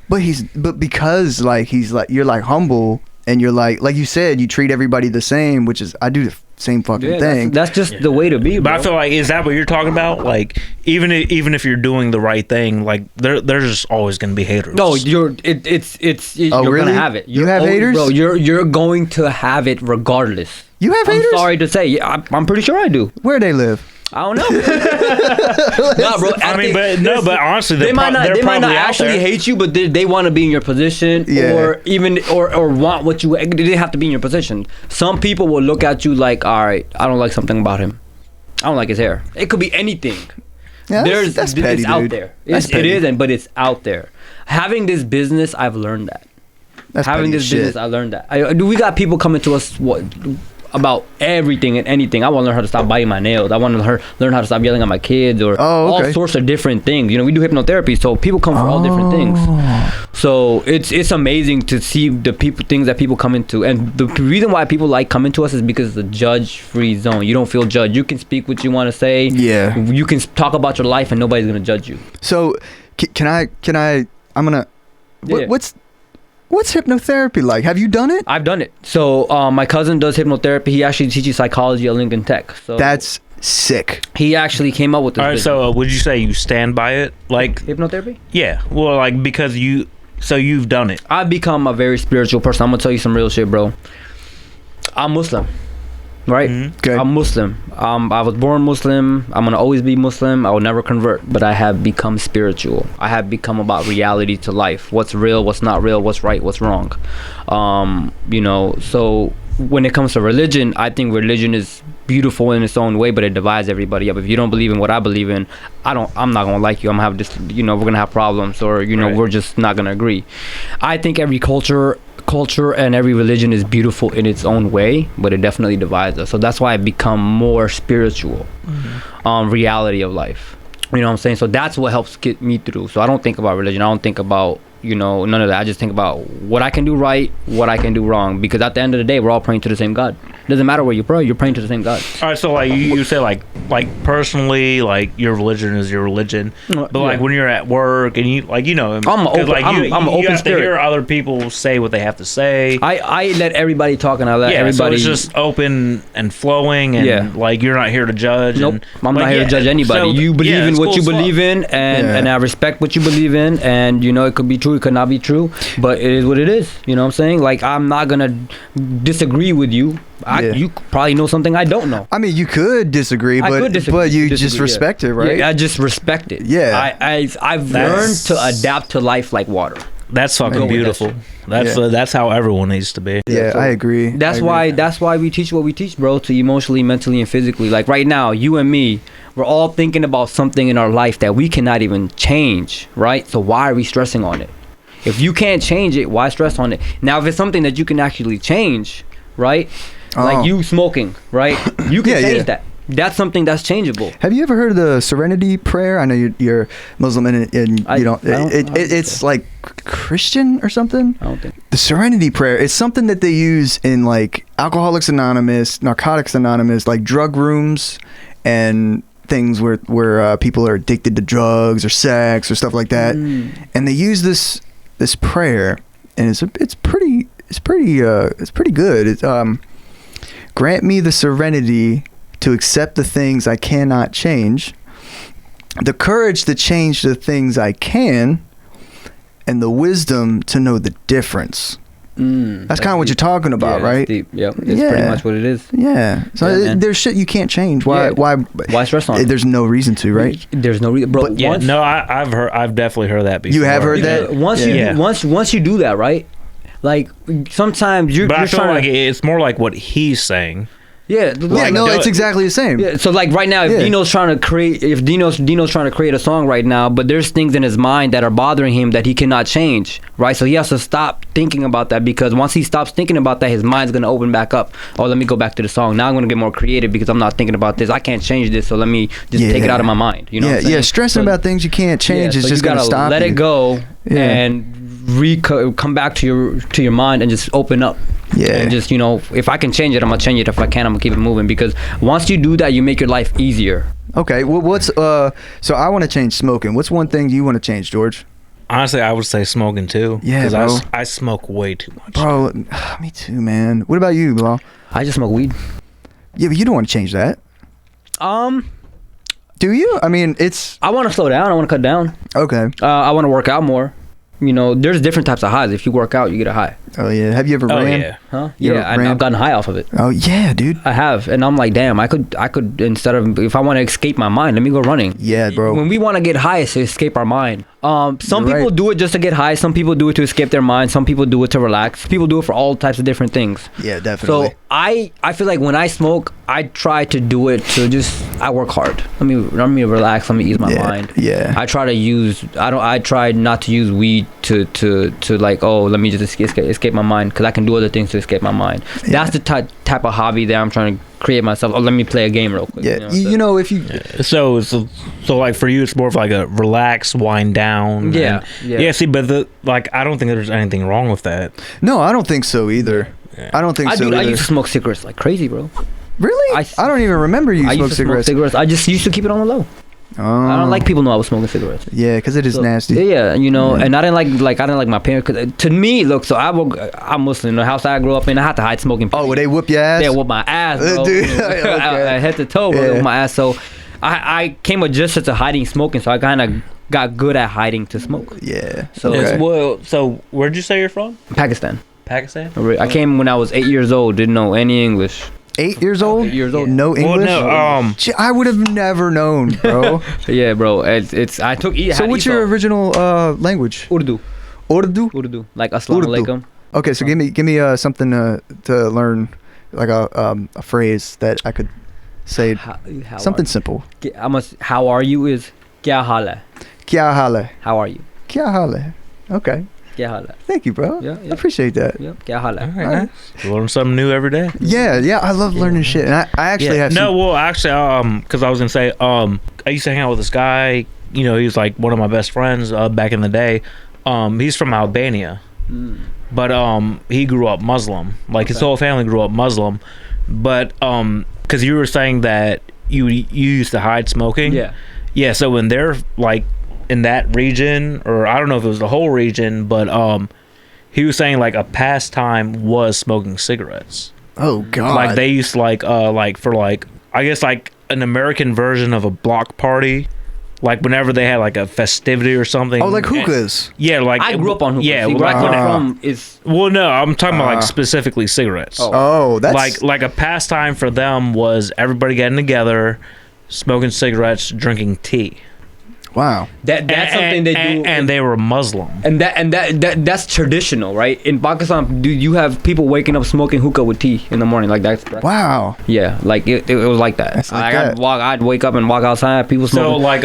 But because like he's like, you're like humble, and you're like you said, you treat everybody the same, which is, I do the same fucking thing. That's just the way to be, bro. But I feel like, is that what you're talking about? Like, even if you're doing the right thing, like there's just always gonna be haters. No, you're gonna have it. You have haters, bro. You're going to have it regardless. You have haters? I'm sorry to say, I'm pretty sure I do. Where they live? I don't know. Nah, bro. But honestly, they might not actually hate you, but they want to be in your position, or want what you. They didn't have to be in your position. Some people will look at you like, all right, I don't like something about him. I don't like his hair. It could be anything. Yeah, that's petty, it's out there. It isn't, but it's out there. Having this business, I've learned that. Business, I learned that. We got people coming to us about everything and anything. I want to learn how to stop biting my nails. I want to learn how to stop yelling at my kids, or all sorts of different things. We do hypnotherapy, so people come for all different things. So it's amazing to see things that people come into, and the reason why people like coming to us is because it's a judge-free zone. You don't feel judged. You can speak what you want to say. Yeah. You can talk about your life, and nobody's gonna judge you. So can I? I'm gonna. What's hypnotherapy like? Have you done it? I've done it. So my cousin does hypnotherapy. He actually teaches psychology at Lincoln Tech. So that's sick. He actually came up with this. All right, so would you say you stand by it? Like hypnotherapy? Yeah. Well, like, because you've done it. I've become a very spiritual person. I'm gonna tell you some real shit, bro. I'm Muslim. Right? Mm-hmm. Okay. I'm Muslim. I was born Muslim. I'm gonna always be Muslim. I will never convert. But I have become spiritual. I have become about reality to life. What's real? What's not real? What's right? What's wrong? So when it comes to religion, I think religion is beautiful in its own way, but it divides everybody up. If you don't believe in what I believe in, I'm not gonna like you. I'm gonna have this, we're gonna have problems, or we're just not gonna agree. I think every culture and every religion is beautiful in its own way, but it definitely divides us. So that's why I become more spiritual, reality of life. You know what I'm saying? So that's what helps get me through. So I don't think about religion. I don't think about none of that. I just think about what I can do right, what I can do wrong, because at the end of the day, we're all praying to the same God. It doesn't matter where you pray, you're praying to the same God. All right, so like you say like personally, like your religion is your religion, but like when you're at work and you like I'm an open have spirit. To hear other people say what they have to say. I let everybody talk, and I let everybody. So it's just open and flowing, and like you're not here to judge. Nope, and, I'm not here to judge anybody. So you believe in what you believe in, and I respect what you believe in, and it could be true, it could not be true, but it is what it is. You know what I'm saying? Like, I'm not gonna disagree with you. You probably know something I don't know. I mean, you could disagree, but you just respect it, right? Yeah, I just respect it. Yeah. I've learned to adapt to life like water. That's fucking beautiful. That's how everyone needs to be. Yeah, I agree. That's why we teach what we teach, bro, to emotionally, mentally, and physically. Like right now, you and me, we're all thinking about something in our life that we cannot even change, right? So why are we stressing on it? If you can't change it, why stress on it? Now, if it's something that you can actually change, right? Like you smoking, right? You can change that. That's something that's changeable. Have you ever heard of the Serenity Prayer? I know you're Muslim and you don't. It's like Christian or something. I don't think. The Serenity Prayer. It's something that they use in like Alcoholics Anonymous, Narcotics Anonymous, like drug rooms and things where people are addicted to drugs or sex or stuff like that. And they use this prayer, and it's pretty good. It's grant me the serenity to accept the things I cannot change, the courage to change the things I can, and the wisdom to know the difference. That's kind of what you're talking about, right? Deep. Yep. It's pretty much what it is. Yeah. So there's shit you can't change. Why stress on it? There's no reason to, right? There's no reason, bro. I've definitely heard that before. You have heard that? Once you do that, right? Like sometimes you're I feel trying like it's more like what he's saying. Yeah, it's exactly the same. Yeah, so like right now, if Dino's trying to create a song right now, but there's things in his mind that are bothering him that he cannot change, right? So he has to stop thinking about that, because once he stops thinking about that, his mind's gonna open back up. Oh, let me go back to the song. Now I'm gonna get more creative because I'm not thinking about this. I can't change this, so let me just take it out of my mind. You know? What I'm saying? Stressing about things you can't change is just gonna stop. Let it go and come back to your mind and just open up. Yeah. And just, if I can change it, I'm gonna change it. If I can, I'm gonna keep it moving, because once you do that, you make your life easier. Okay. Well, so I want to change smoking. What's one thing you want to change, George? Honestly, I would say smoking too. Yeah, bro. I smoke way too much. Bro, me too, man. What about you, Bilal? I just smoke weed. Yeah, but you don't want to change that. Do you? I mean, I want to slow down. I want to cut down. Okay. I want to work out more. There's different types of highs. If you work out, you get a high. Oh yeah. Have you ever ran? Yeah. Huh? Yeah, I've gotten high off of it. Oh yeah, dude. I have, and I'm like, damn, I could instead of, if I want to escape my mind, let me go running. Yeah, bro. When we want to get high, it's to escape our mind. Some people do it just to get high. Some people do it to escape their mind. Some people do it to relax. People do it for all types of different things. Yeah, definitely. So I feel like when I smoke, I try to do it to I work hard. Let me relax. Let me ease my mind. Yeah. I try not to use weed to like, oh, let me just escape my mind, because I can do other things to escape my mind. Yeah. That's the type of hobby that I'm trying to create myself. Oh, let me play a game real quick. Yeah. If you so like for you, it's more of like a relax, wind down. Yeah. See, but I don't think there's anything wrong with that. No, I don't think so either. Yeah. I don't think so either. I used to smoke cigarettes like crazy, bro. Really? I don't even remember you smoke cigarettes. I just used to keep it on the low. I don't like people know I was smoking cigarettes. Yeah, because it is nasty. Yeah, and I didn't like my parents. Cause to me, look, so I'm Muslim. The house I grew up in, I had to hide smoking. Oh, would they whoop your ass? They whoop my ass, bro. Dude, head to toe, bro. They whoop my ass. So I came adjusted to hiding smoking. So I kind of got good at hiding to smoke. Yeah. So so where'd you say you're from? Pakistan. I came when I was 8 years old. Didn't know any English. 8 years old? 8 years old. No English? Well, no, I would have never known, bro. Yeah, bro. I took. So what's your original language? Urdu. Urdu? Like Assalamu alaikum. Okay, so give me something to learn a phrase that I could say. Something simple. How are you is kya hal hai. Kya hal hai. How are you? Kya hal hai. Okay. Kya hal hai. Thank you, bro. Yeah. I appreciate that. Yeah. Kya hal hai. All right, nice. You learn something new every day. Yeah. I love learning shit. And I actually have because I was gonna say, I used to hang out with this guy. You know, he was like one of my best friends back in the day. He's from Albania, but he grew up Muslim. Like his whole family grew up Muslim. But because you were saying that you used to hide smoking. Yeah. So when they're like in that region, or I don't know if it was the whole region, but he was saying like a pastime was smoking cigarettes. Oh God! Like they used to like for like I guess like an American version of a block party. Like whenever they had like a festivity or something. Oh, like hookahs. Yeah, like I grew up on hookahs. Yeah, where like I'm from is. Well, no, I'm talking about like specifically cigarettes. Oh, that's like a pastime for them was everybody getting together, smoking cigarettes, drinking tea. Wow. That's something they do. And they were Muslim. And that's traditional, right? In Pakistan, do you have people waking up smoking hookah with tea in the morning? Like that's wow. Yeah, like it was like that. That's like that. I'd wake up and walk outside. People smoking. So like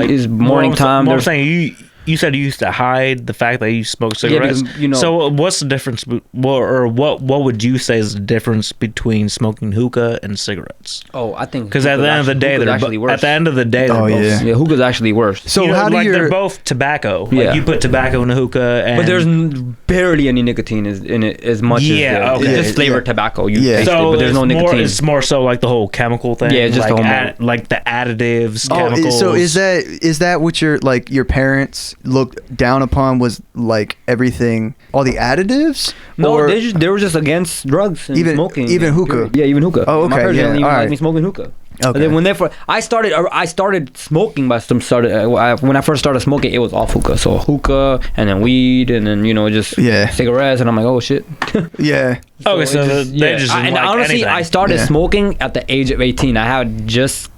it's morning time. I'm saying you said you used to hide the fact that you smoke cigarettes. Yeah, because, so what's the difference, what would you say is the difference between smoking hookah and cigarettes? Oh, I think because at the end of the day, they're actually worse. At the end of the day, they're both. Yeah, hookah's actually worse. So how do they're both tobacco. Yeah. Like you put tobacco in a hookah, and but there's barely any nicotine in it as much as okay. It's just flavored tobacco. You taste so it, but there's no nicotine. It's more so like the whole chemical thing. Yeah, just like like the additives, chemicals. So is that what your parents looked down upon, was like everything, all the additives? No, or they were just against drugs and smoking. Even hookah. Yeah, even hookah. Oh, okay. My parents didn't even like me smoking hookah. Okay. And then I started smoking when I first started smoking, it was off hookah. So hookah and then weed and then just cigarettes, and I'm like, oh shit. Yeah. Okay, so they just and like honestly, anything. I started smoking at the age of 18. I just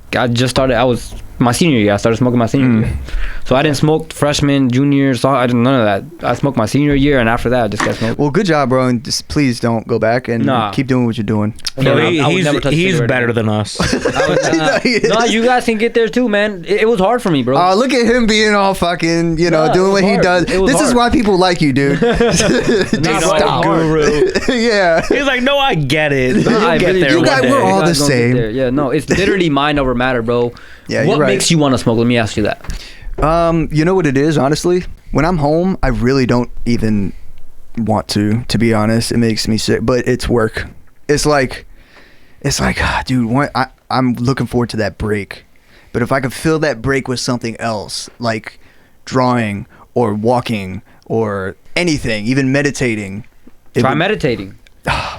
started. I was my senior year. I started smoking my senior year. So I didn't smoke freshman, junior. So I didn't none of that. I smoked my senior year, and after that, I just got smoked. Well, good job, bro, and just please don't go back and keep doing what you're doing. No, he's better than us. No, you guys can get there too, man. It was hard for me, bro. Look at him being all fucking, doing what he does. This is why people like you, dude. Stop. Guru. Yeah. He's like, no, I get it. No, you guys, we're all the same. Yeah, no, it's literally mind over matter, bro. Yeah, what you're right. makes you want to smoke? Let me ask you that. You know what it is, honestly? When I'm home, I really don't even want to be honest. It makes me sick, but it's work. It's like, dude, I'm looking forward to that break. But if I could fill that break with something else, like drawing or walking or anything, even meditating. Try meditating.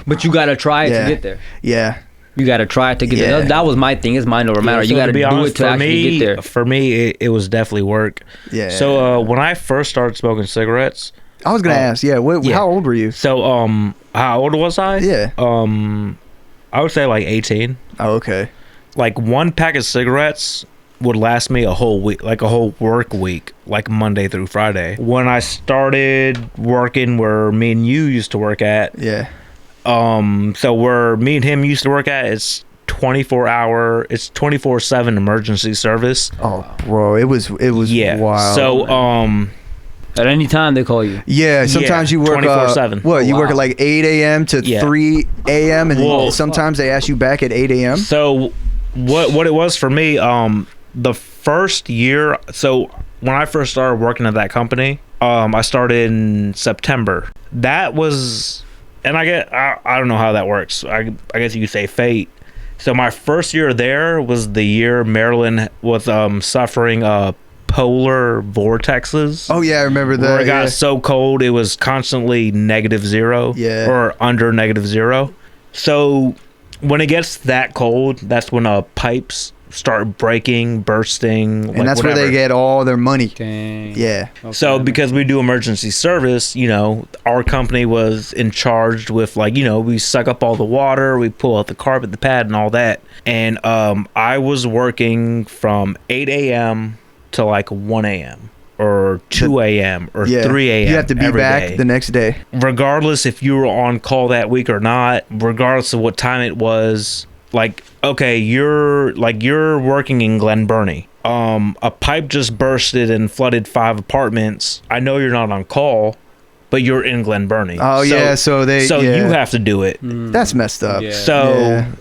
But you got to try it to get there. Yeah. You got to try it to get there. That was my thing. It's mind over matter. You got to do it to actually get there. For me, it was definitely work. Yeah. So when I first started smoking cigarettes, I was gonna ask. Yeah. How old were you? So how old was I? Yeah. I would say like 18. Oh, okay. Like one pack of cigarettes would last me a whole week, like a whole work week, like Monday through Friday. When I started working where me and you used to work at. Yeah. So where me and him used to work at, it's 24/7 emergency service. Oh, bro, it was wild. So at any time they call you. Yeah, sometimes you work 24/7. What, you work at like 8 a.m. to 3 a.m. and then sometimes they ask you back at 8 a.m. So what it was for me, the first year, so when I first started working at that company, I started in September. That was, and I don't know how that works. I guess you could say fate. So my first year there was the year Maryland was suffering polar vortexes. Oh yeah, I remember that. Where it got so cold it was constantly -0. Yeah. Or under -0. So when it gets that cold, that's when pipes start breaking, bursting, and that's where they get all their money. Dang. Yeah. Okay. So because we do emergency service, our company was in charge with we suck up all the water, we pull out the carpet, the pad, and all that. And I was working from 8 a.m. to like 1 a.m. or 2 a.m. or 3 a.m. You have to be back the next day. Regardless if you were on call that week or not, regardless of what time it was, like, okay, you're working in Glen Burnie. A pipe just bursted and flooded 5 apartments. I know you're not on call, but you're in Glen Burnie. Oh, so you have to do it. That's messed up. Yeah.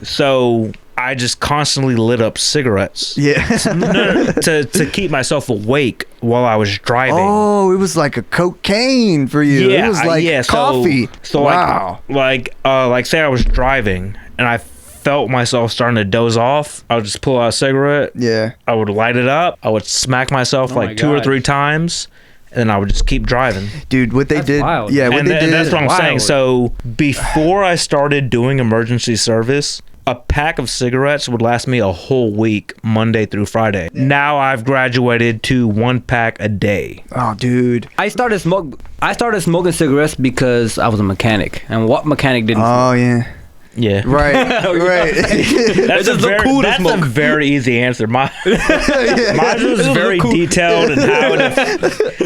So I just constantly lit up cigarettes. Yeah. to keep myself awake while I was driving. Oh, it was like a cocaine for you. Yeah, it was like coffee. So wow. Like say I was driving and I felt myself starting to doze off. I would just pull out a cigarette. Yeah. I would light it up. I would smack myself like 2 or 3 times. And then I would just keep driving. Dude, what they did. Wild. Yeah, what they did. That's what I'm saying. So before I started doing emergency service, a pack of cigarettes would last me a whole week, Monday through Friday. Now I've graduated to 1 pack a day. Oh, dude. I started smoking cigarettes because I was a mechanic. And what mechanic didn't smoke? Oh, yeah. Yeah. Right. Right. That's a very easy answer. Mine was very detailed and how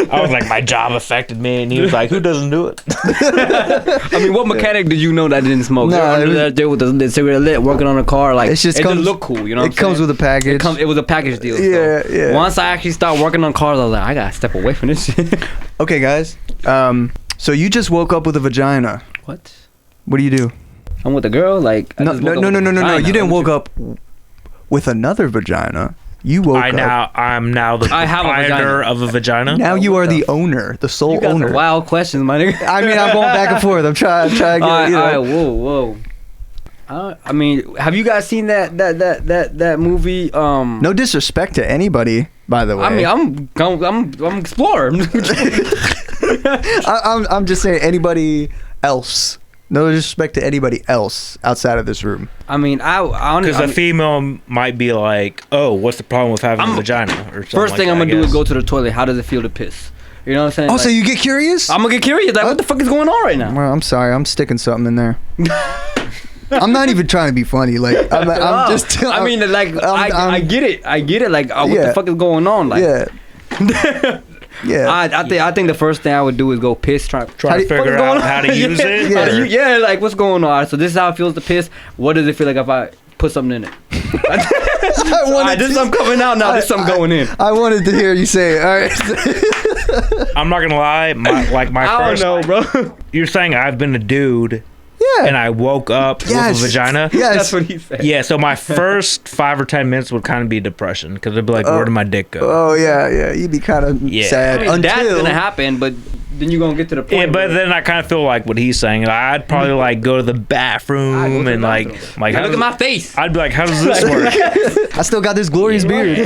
I was like, my job affected me, and he was like, who doesn't do it? I mean, what mechanic did you know that didn't smoke? No, there with the cigarette lit, working on a car, like it just look cool, you know. It comes with a package. It was a package deal. Yeah, so yeah. Once I actually started working on cars, I was like, I gotta step away from this shit. Okay, guys. So you just woke up with a vagina. What? What do you do? I'm with a girl, like No. You didn't woke up with another vagina. You woke up. I'm now the proprietor of a vagina. Now you are the owner, the sole you got owner. Some wild questions, my nigga. I mean, I'm going back and forth. I'm trying to get. All right, whoa. I mean, have you guys seen that movie? No disrespect to anybody, by the way. I mean, I'm exploring. I'm just saying anybody else. No disrespect to anybody else outside of this room. I mean, because a female might be like, "Oh, what's the problem with having a vagina?" Or something. First thing I'm gonna do is go to the toilet. How does it feel to piss? You know what I'm saying? Oh, so you get curious? I'm gonna get curious. Like, what the fuck is going on right now? Well, I'm sorry. I'm sticking something in there. I'm not even trying to be funny. Like, I'm just. I mean, like, I get it. I get it. Like, what the fuck is going on? Like, yeah. Yeah, I think the first thing I would do is go piss, try to figure out how to use it. Yeah, like what's going on? All right, so this is how it feels to piss. What does it feel like if I put something in it? This is something coming out now. This is something going in. I wanted to hear you say it. All right. I'm not gonna lie. I don't know, bro. You're saying I've been a dude. Yeah. And I woke up with a vagina. Yes. That's what he said. Yeah, so my first 5 or 10 minutes would kind of be depression because it'd be like, where did my dick go? Oh, yeah. You'd be kind of sad. I mean, that's going to happen, but then you're going to get to the point. Yeah, but then I kind of feel like what he's saying. I'd probably like go to the bathroom and like look at my face. I'd be like, how does this work? I still got this glorious beard.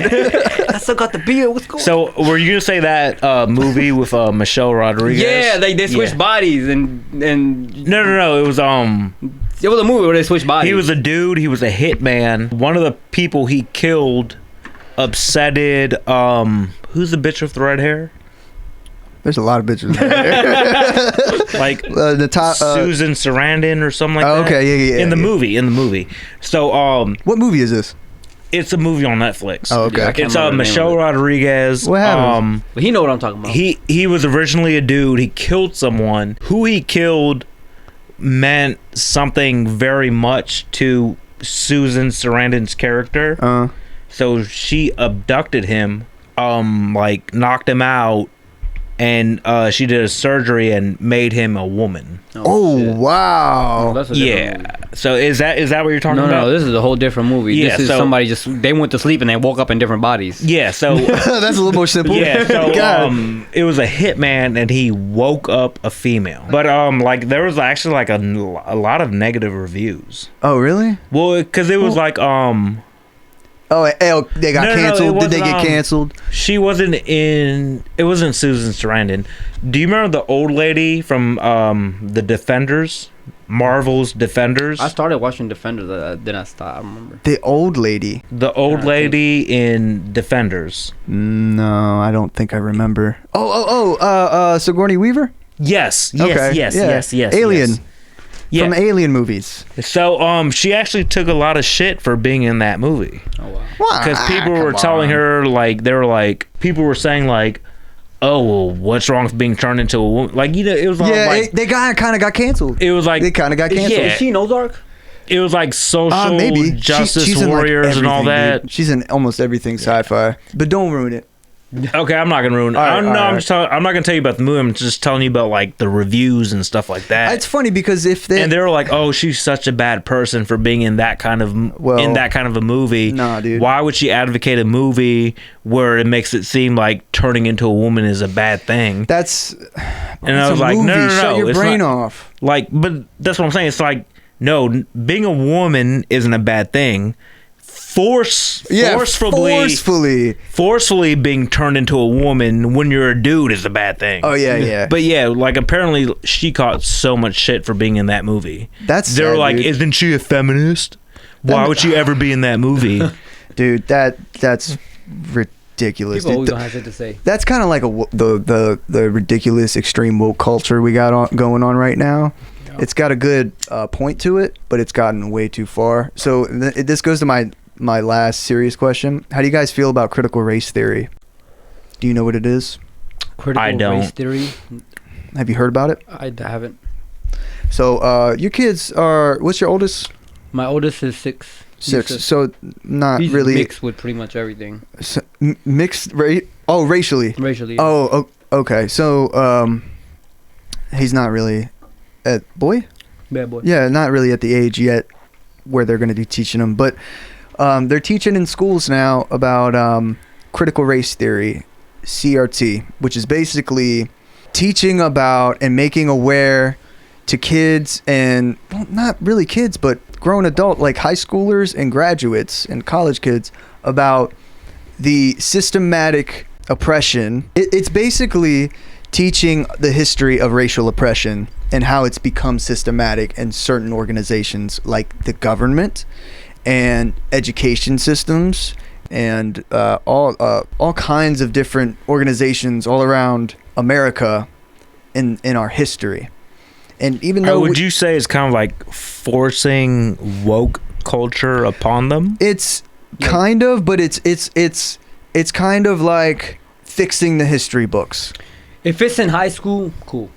I still got the beard. What's going on? So were you going to say that movie with Michelle Rodriguez? Yeah, they switched bodies and No. It was a movie where they switched bodies. He was a dude. He was a hitman. One of the people he killed upsetted. Who's the bitch with the red hair? There's a lot of bitches. Like the top Susan Sarandon or something like that. Okay, yeah. In the movie. So what movie is this? It's a movie on Netflix. Oh, okay. It's Michelle Rodriguez. What happened? Well, he know what I'm talking about. He was originally a dude. He killed someone. Who he killed meant something very much to Susan Sarandon's character. So she abducted him, like knocked him out, and she did a surgery and made him a woman. Oh wow! That's a movie. So is that what you're talking about? No, this is a whole different movie. Yeah, this is somebody they went to sleep and they woke up in different bodies. Yeah, so that's a little more simple. Yeah, so it was a hitman and he woke up a female. But like there was actually like a lot of negative reviews. Oh really? Well, because it was like they got canceled. Did they get canceled? She wasn't in. It wasn't Susan Sarandon. Do you remember the old lady from the Defenders? Marvel's Defenders. I started watching Defenders. Then I stopped. I remember. The old lady. The old lady in Defenders. No, I don't think I remember. Sigourney Weaver. Yes. Okay. Yes. Alien. Yes. Yeah. From Alien movies. So she actually took a lot of shit for being in that movie. Oh wow. Because people were telling her, like, they were like, people were saying like, oh, well, what's wrong with being turned into a woman? Like, it was all like... they kind of got canceled. It was like... They kind of got canceled. Yeah. Is she in Ozark? It was like social maybe. justice she's warriors and all that. Dude. She's in almost everything sci-fi. But don't ruin it. Okay, I'm not gonna ruin it. I'm not gonna tell you about the movie. I'm just telling you about like the reviews and stuff like that. It's funny because and they were like, "Oh, she's such a bad person for being in that kind of a movie." Nah, dude. Why would she advocate a movie where it makes it seem like turning into a woman is a bad thing? And I was like, movie. no, Shut your brain off. Like, but that's what I'm saying. It's like, no, being a woman isn't a bad thing. Forcefully being turned into a woman when you're a dude is a bad thing. Oh yeah. But yeah, like apparently she caught so much shit for being in that movie. They're like, dude. Isn't she a feminist? Why would she ever be in that movie? Dude, that's ridiculous. People always don't have shit to say. That's kind of like the ridiculous extreme woke culture we got going on right now. Yeah. It's got a good point to it, but it's gotten way too far. So this goes to my last serious question. How do you guys feel about critical race theory? Do you know what it is? Critical race theory? Have you heard about it? I haven't. So your kids are, what's your oldest? My oldest is 6. 6. So not he's really mixed with pretty much everything. So, mixed, right? Oh, racially. Racially. Yeah. Oh, okay. So he's not really boy? Bad boy. Yeah, not really at the age yet where they're going to be teaching him, but they're teaching in schools now about critical race theory, CRT, which is basically teaching about and making aware to kids and, well, not really kids, but grown adult, like high schoolers and graduates and college kids, about the systematic oppression. It's basically teaching the history of racial oppression and how it's become systematic in certain organizations like the government and education systems and all kinds of different organizations all around America in our history. And even though would you say it's kind of like forcing woke culture upon them? It's kind of, but it's kind of like fixing the history books. If it's in high school, cool.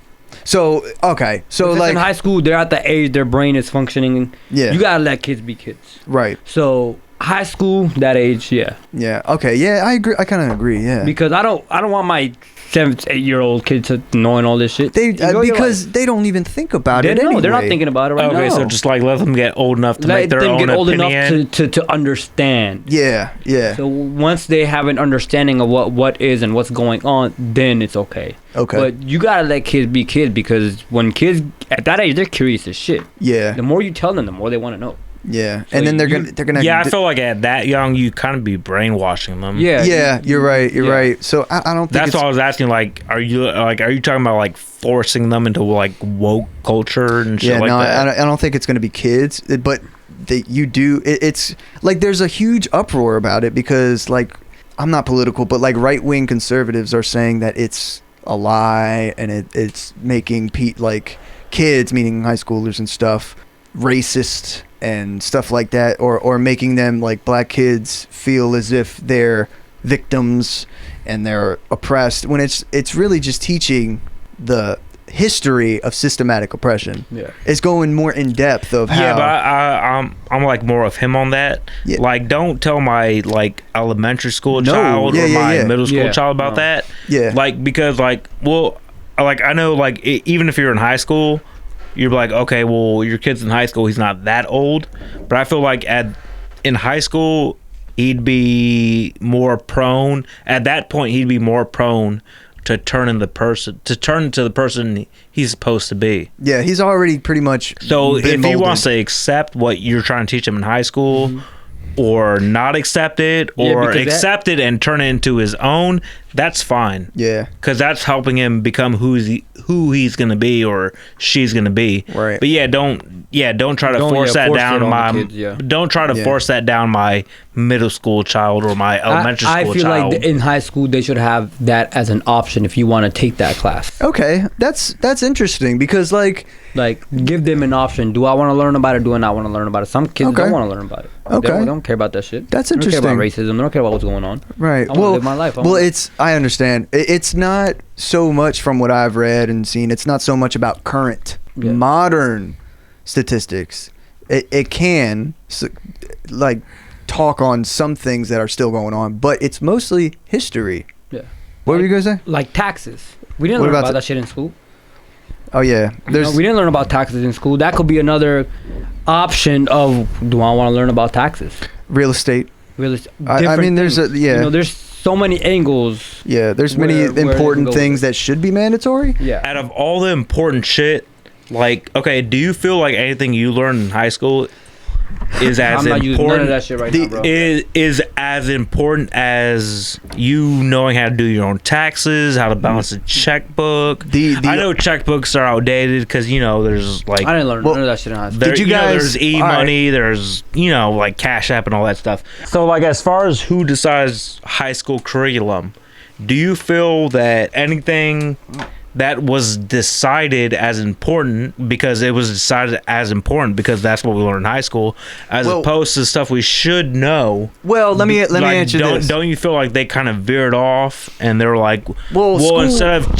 So okay, so if like it's in high school, they're at the age their brain is functioning. Yeah, you gotta let kids be kids. Right. So high school, that age, yeah. Yeah. Okay. Yeah, I agree. I kind of agree. Yeah. Because I don't want my 7 to 8-year-old kids to knowing all this shit. Because they don't even think about it. No, they're not thinking about it right now. Okay, so just like let them get old enough to make their own opinion. Old enough to understand. Yeah. So once they have an understanding of what is and what's going on, then it's okay. Okay. But you gotta let kids be kids, because when kids at that age, they're curious as shit. Yeah. The more you tell them, the more they want to know. Yeah, so and then they're gonna. Yeah, I feel like at that young, you kind of be brainwashing them. Yeah, you're right. You're right. So I don't think that's why I was asking. Like, are you talking about like forcing them into like woke culture and shit like that? I don't think it's gonna be kids, but it's like there's a huge uproar about it because, like, I'm not political, but like right wing conservatives are saying that it's a lie and it's making like kids, meaning high schoolers and stuff, racist and stuff like that, or making them, like, black kids feel as if they're victims and they're oppressed, when it's really just teaching the history of systematic oppression. Yeah, it's going more in depth of how. Yeah, but I'm like more of him on that. Yeah. Like, don't tell my like elementary school child or my middle school child about that. Yeah, like, because like, well, like I know, like, even if you're in high school, you're like, okay, well, your kid's in high school, he's not that old. But I feel like in high school, he'd be more prone. At that point, he'd be more prone to turn into the person he's supposed to be. Yeah, he's already pretty much. So if he wants to accept what you're trying to teach him in high school, or not accept it, or accept it and turn it into his own, that's fine. Yeah, because that's helping him become who he's gonna be or she's gonna be. Right. But don't try to force that down my kids, don't try to force that down my middle school child or my elementary school child. I feel like in high school they should have that as an option if you want to take that class. Okay, that's interesting, because like give them an option. Do I want to learn about it? Do I not want to learn about it? Some kids don't want to learn about it. Okay, they don't care about that shit. That's interesting. They don't care about racism. They don't care about what's going on. Right. I want to live my life. Well, I understand. It's not so much from what I've read and seen. It's not so much about current, modern statistics. It can like talk on some things that are still going on, but it's mostly history. Yeah. What were you gonna say? Like taxes. We didn't learn about that shit in school. Oh yeah, we didn't learn about taxes in school. That could be another option of, do I want to learn about taxes? Real estate. I mean, there's there's so many angles. Yeah, there's many important things that should be mandatory. Yeah. Out of all the important shit, like, okay, do you feel like anything you learned in high school is as I'm not using none of important? that shit right now, bro. Is as important as you knowing how to do your own taxes, how to balance a checkbook. I know checkbooks are outdated because there's like I didn't learn none of that shit in high school. Did you guys? There's e-money. There's like Cash App and all that stuff. So like as far as who decides high school curriculum, do you feel that anything that was decided as important because it was decided as important because that's what we learned in high school, as opposed to stuff we should know? Well, let me answer this. Don't you feel like they kind of veered off and they were like, well instead of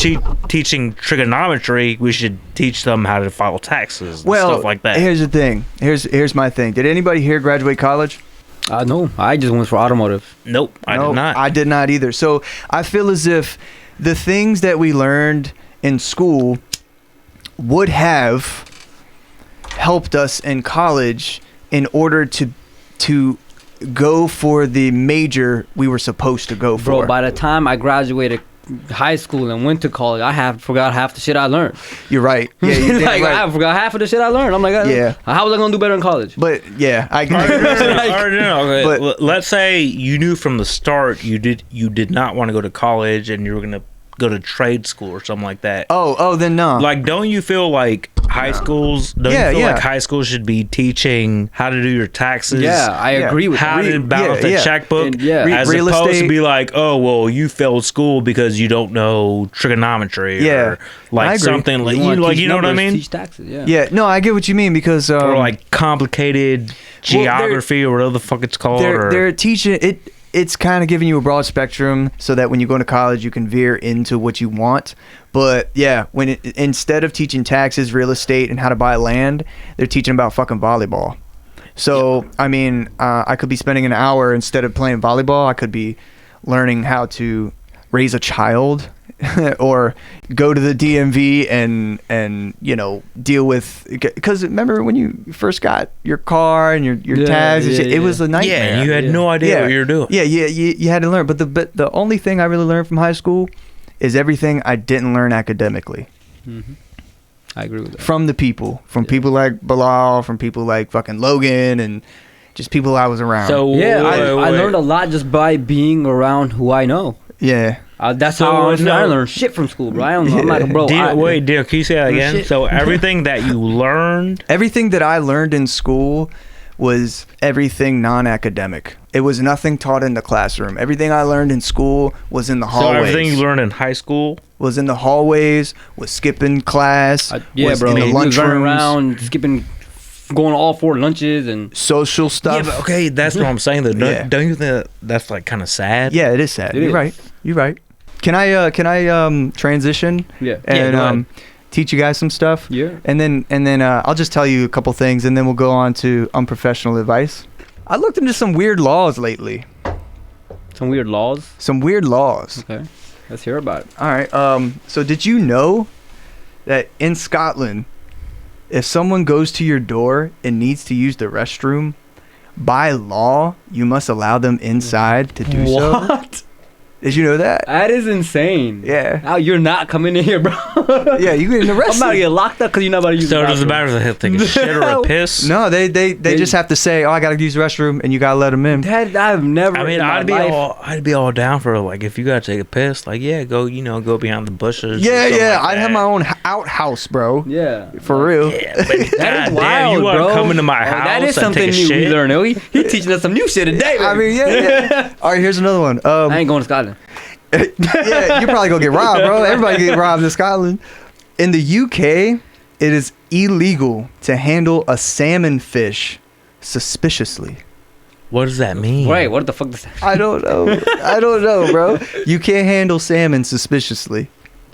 teaching trigonometry, we should teach them how to file taxes and stuff like that? Here's the thing. Here's my thing. Did anybody here graduate college? No, I just went for automotive. Nope, I did not. I did not either. So I feel as if the things that we learned in school would have helped us in college in order to go for the major we were supposed to go for. Bro, by the time I graduated high school and went to college, I forgot half the shit I learned. You're right. Yeah, you're like, right. I forgot half of the shit I learned. I'm like, yeah. How was I gonna do better in college? But yeah, I agree. Okay. But let's say you knew from the start you did not want to go to college and you were gonna go to trade school or something like that. Oh, then no. Like, don't you feel like high schools? Don't you feel like high schools should be teaching how to do your taxes? Yeah, I agree with how to balance the checkbook. And, as real opposed estate. to be like, oh well, you failed school because you don't know trigonometry. Or like something like you know what I mean? Teach taxes. Yeah. Yeah. No, I get what you mean because or like complicated geography or whatever the fuck it's called. They're teaching it. It's kind of giving you a broad spectrum so that when you go into college, you can veer into what you want. But yeah, instead of teaching taxes, real estate, and how to buy land, they're teaching about fucking volleyball. So, I mean, I could be spending an hour instead of playing volleyball. I could be learning how to raise a child or go to the DMV and deal with, because remember when you first got your car and your tags and shit, it was a nightmare. Yeah, and you had no idea what you were doing. Yeah, you had to learn. But the only thing I really learned from high school is everything I didn't learn academically. Mm-hmm. I agree with that. From people like Bilal, from people like fucking Logan, and just people I was around. So I learned a lot just by being around who I know. Yeah. That's how I learned shit from school, bro. I'm like, bro. Wait, Dale, can you say that again? Shit. So everything that you learned, everything that I learned in school was everything non-academic. It was nothing taught in the classroom. Everything I learned in school was in the hallways. So everything you learned in high school was in the hallways, was skipping class, was in the lunch running lunchrooms, around, skipping, going to all 4 lunches and social stuff. Yeah, but okay, that's what I'm saying. Though, don't you think that's like kind of sad? Yeah, it is sad. You're right. Can I transition? Yeah. And teach you guys some stuff. Yeah. And then I'll just tell you a couple things, and then we'll go on to unprofessional advice. I looked into some weird laws lately. Some weird laws? Some weird laws. Okay. Let's hear about it. All right. So did you know that in Scotland, if someone goes to your door and needs to use the restroom, by law, you must allow them inside to do so? What? Did you know that? That is insane. Yeah. Now you're not coming in here, bro. Yeah, you get in the restroom. I'm about to get locked up because you're not about to use the restroom. So does it matter if they have to take a shit or a piss? No, they just have to say, "Oh, I gotta use the restroom," and you gotta let them in. That I've never. I mean, I'd be all down for, like, if you gotta take a piss, like, yeah, go behind the bushes. Yeah. Like I'd have my own outhouse, bro. Yeah, for real. Yeah, but that is wild, you bro. are coming to my house. That is something new we learned. He teaching us some new shit today. I mean, yeah. All right, here's another one. I ain't going to Scotland. Yeah, you're probably gonna get robbed, bro. Everybody get robbed in Scotland. In the UK, it is illegal to handle a salmon fish suspiciously. What does that mean? Wait, what the fuck does that? I don't know, bro. You can't handle salmon suspiciously,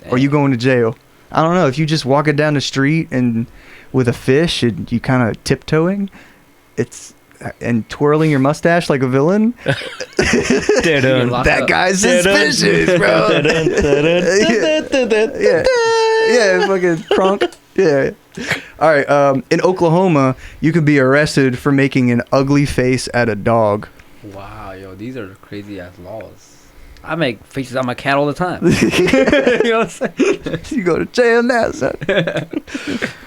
or you going to jail. I don't know. If you just walking down the street and with a fish and you kind of tiptoeing, and twirling your mustache like a villain, that guy's suspicious, bro. Yeah, fucking crunk. Yeah. All right. In Oklahoma, you could be arrested for making an ugly face at a dog. Wow, yo, these are crazy ass laws. I make faces at my cat all the time. You know what I'm saying? You go to jail now, son.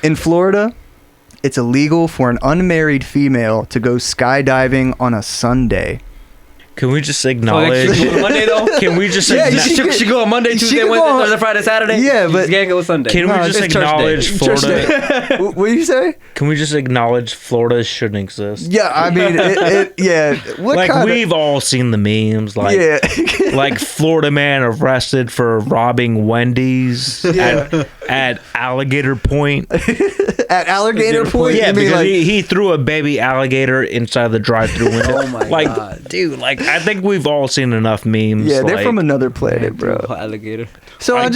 In Florida, it's illegal for an unmarried female to go skydiving on a Sunday. Can we just acknowledge? Monday though. Can we just? She go on Monday, Tuesday, Wednesday, Thursday, Friday, Saturday. Yeah, but she can't go Sunday. Can we just acknowledge Florida? What do you say? Can we just acknowledge Florida shouldn't exist? Yeah, I mean, yeah. What like kind we've all seen the memes, like yeah. like Florida man arrested for robbing Wendy's at Alligator Point. At Alligator Point? Yeah, you mean because like, he threw a baby alligator inside the drive-thru window. Oh my like, God. dude, like I think we've all seen enough memes. yeah, they're like, from another planet, bro. Alligator. So I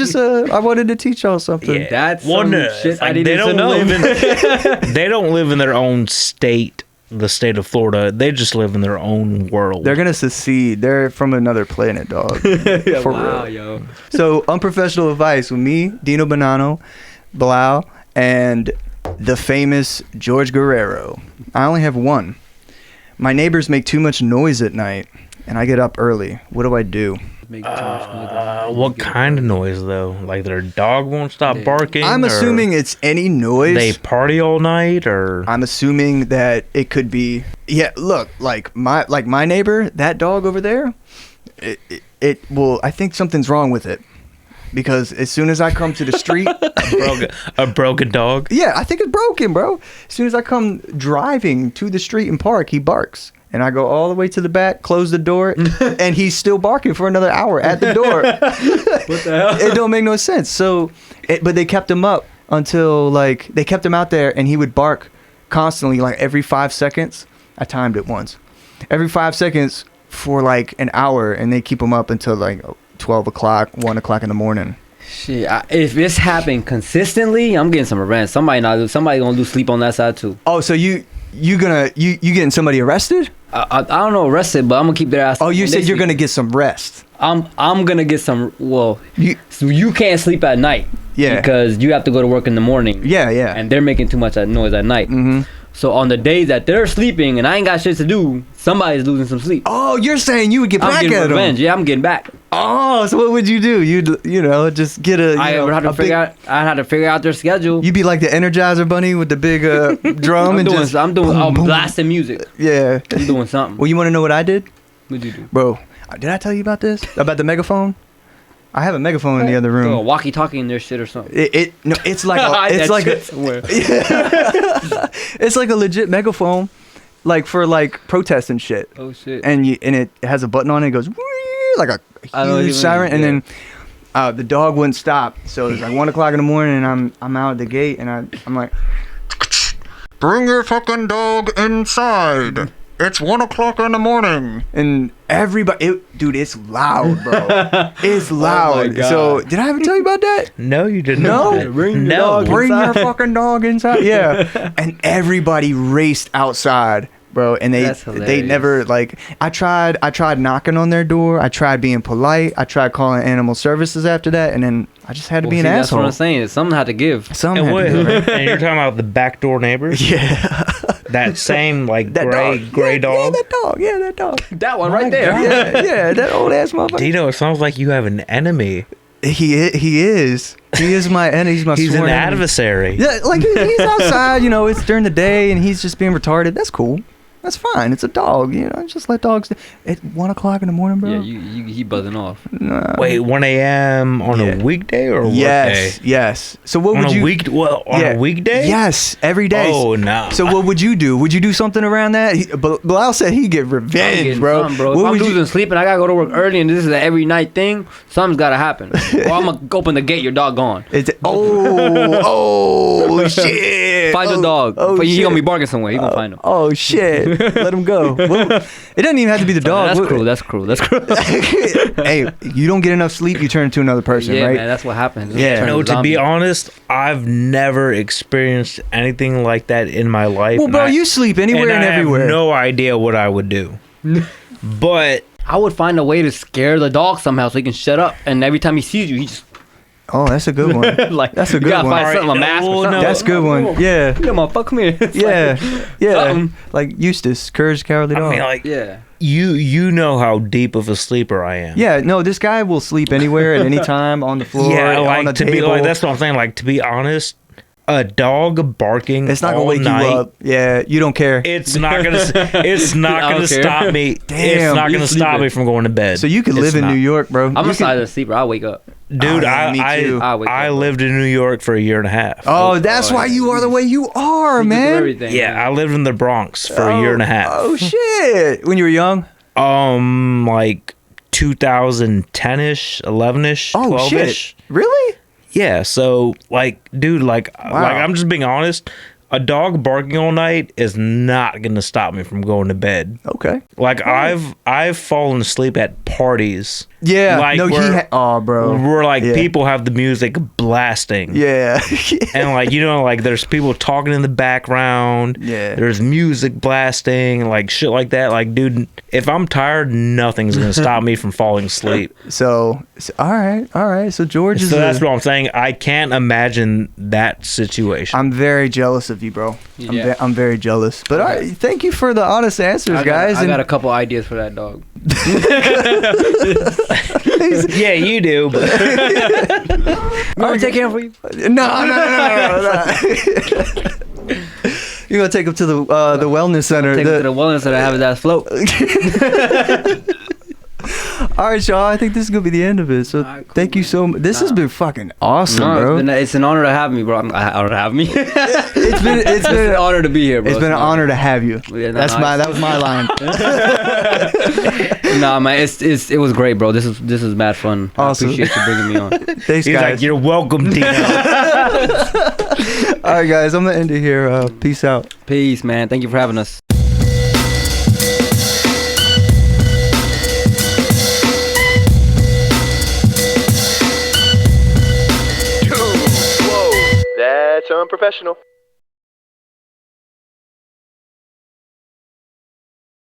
wanted to teach y'all something. Yeah, That's some shit I like, needed to know. They don't live in their own state, the state of Florida. They just live in their own world. They're gonna secede. They're from another planet, dog. For Wow, real. yo. So, unprofessional advice with me, Dino Bonanno, Bilal, and the famous George Guerrero. I only have one. My neighbors make too much noise at night, and I get up early. What do I do? What kind of noise though? Like their dog won't stop barking? I'm or assuming it's any noise. they party all night, or I'm assuming that it could be. Yeah, look, like my neighbor, that dog over there. It will. I think something's wrong with it, because as soon as I come to the street, a broken dog. yeah, I think it's broken, bro. As soon as I come driving to the street and park, he barks. And I go all the way to the back, close the door, and he's still barking for another hour at the door. What the hell? It don't make no sense. So, but they kept him up until, like, they kept him out there, and he would bark constantly, like, every 5 seconds. I timed it once. Every 5 seconds for, like, an hour, and they keep him up until, like, 12 o'clock, 1 o'clock in the morning. Shit, if this happened consistently, I'm getting some revenge. Somebody gonna lose sleep on that side too. Oh, so you getting somebody arrested? I don't know arrested, but I'm gonna keep their ass. Oh, you said you're sleep. gonna get some rest. I'm gonna get some. Well, So you can't sleep at night. Yeah. Because you have to go to work in the morning. Yeah. And they're making too much noise at night. Mm-hmm. So on the days that they're sleeping and I ain't got shit to do, somebody's losing some sleep. Oh, you're saying you would get I'm back getting at revenge. them. Yeah, I'm getting back. Oh, so what would you do? You'd just get a. I had to figure out their schedule. You'd be like the Energizer Bunny with the big drum and just. I'm blasting music. Yeah. I'm doing something. Well, you want to know what I did, What'd you do? bro? Did I tell you about this? About the megaphone? I have a megaphone in the other room. Throw a walkie-talkie in their shit or something. It's like it's like a legit megaphone, like for like protest and shit. Oh shit. And it has a button on it. It goes like a huge siren, and then the dog wouldn't stop. So it's like 1 o'clock in the morning, and I'm out at the gate, and I'm like, bring your fucking dog inside. It's 1 o'clock in the morning, and everybody, dude, it's loud, bro. It's loud. Oh my God. So did I ever tell you about that? No, you didn't. No, Bring your fucking dog inside. Yeah, and everybody raced outside, bro. And they never like. I tried knocking on their door. I tried being polite. I tried calling animal services after that, and then I just had to be an That's asshole. what I'm saying. Something had to give. Something And, had to give. and you're talking about the backdoor neighbors? Yeah. That same like That gray dog. dog? Yeah, that dog. That one right there. Yeah, that old ass motherfucker. Dino, it sounds like you have an enemy. He is. He is my enemy. He's my He's an sworn enemy. adversary. Yeah, like he's outside, it's during the day and he's just being retarded. That's cool. That's fine. It's a dog, just let dogs at 1 o'clock in the morning, bro. Yeah, he buzzing off. Nah. Wait, 1 a.m. on a weekday or a workday? Yes. So what On would a you on a weekday? Yes, every day. Oh no. So what would you do? Would you do something around that? Bilal said he'd get revenge, bro. If What I'm would losing sleep and I gotta go to work early and this is an every night thing, something's gotta happen. Or I'm gonna open the gate, your dog gone. oh shit. Find the dog. Oh, He shit. gonna be barking somewhere. He gonna find him. Oh shit! Let him go. Well, it doesn't even have to be the dog. That's cruel. Hey, you don't get enough sleep, you turn into another person, Yeah, right? man, that's what happens. Yeah. No, to be honest, I've never experienced anything like that in my life. Well, bro, you sleep anywhere and I everywhere. have no idea what I would do. But I would find a way to scare the dog somehow so he can shut up. And every time he sees you, he just Oh, that's a good one. like That's a good you gotta one. find something, a Alright, mask or well, something. no. That's a good one. Yeah. Come on, fuck me. It's Yeah. Yeah. something. Like Eustace, Courage the Cowardly I Dog. mean, like, Yeah. you know how deep of a sleeper I am. Yeah, no, this guy will sleep anywhere at any time on the floor, Yeah, on like the to table. be like that's what I'm saying. Like to be honest, a dog barking It's not gonna all wake night, you up. Yeah, you don't care. It's not gonna. It's not I don't gonna care. stop me. Damn, It's not you gonna stop sleeping. me from going to bed. So you could It's live in not. New York, bro. I'm You a silent sleeper. I wake up. Dude. Oh, yeah, me too. I wake I up, bro. lived in New York for a year and a half. Oh, that's why you are the way you are, You do man. everything, yeah, man. I lived in the Bronx for a year and a half. Oh shit! When you were young. Like 2010ish, 11ish, Oh 12ish. shit! Really? Yeah, so like, dude, like Wow. I'm just being honest. A dog barking all night is not gonna stop me from going to bed. Okay. Like I've fallen asleep at parties. Yeah. Like no, oh, bro. Where like Yeah. people have the music blasting. Yeah. And like like there's people talking in the background. Yeah. There's music blasting, like shit like that. Like, dude, if I'm tired, nothing's gonna stop me from falling asleep. So all right. So George is. So that's what I'm saying. I can't imagine that situation. I'm very jealous of you, bro. Yeah. I'm very jealous. But all right, thank you for the honest answers, guys. I got a couple ideas for that dog. Yeah, you do. But I'm gonna take care of you. No. You're gonna take him to the wellness center. Take him to the wellness center. Have that float. All right, y'all. I think this is gonna be the end of it. So right, cool, thank you so much. This has been fucking awesome, No, bro. it's an honor to have me, bro. Honor to have me. It's been an honor to be here, bro. It's been an honor to have you. Yeah, no, That was my line. Nah, man, it was great, bro. This is mad fun. Awesome. I appreciate you bringing me on. Thanks, he's guys. like, "You're welcome, Dino." All right, guys. I'm gonna end it here. Peace out. Peace, man. Thank you for having us. Whoa, that's unprofessional.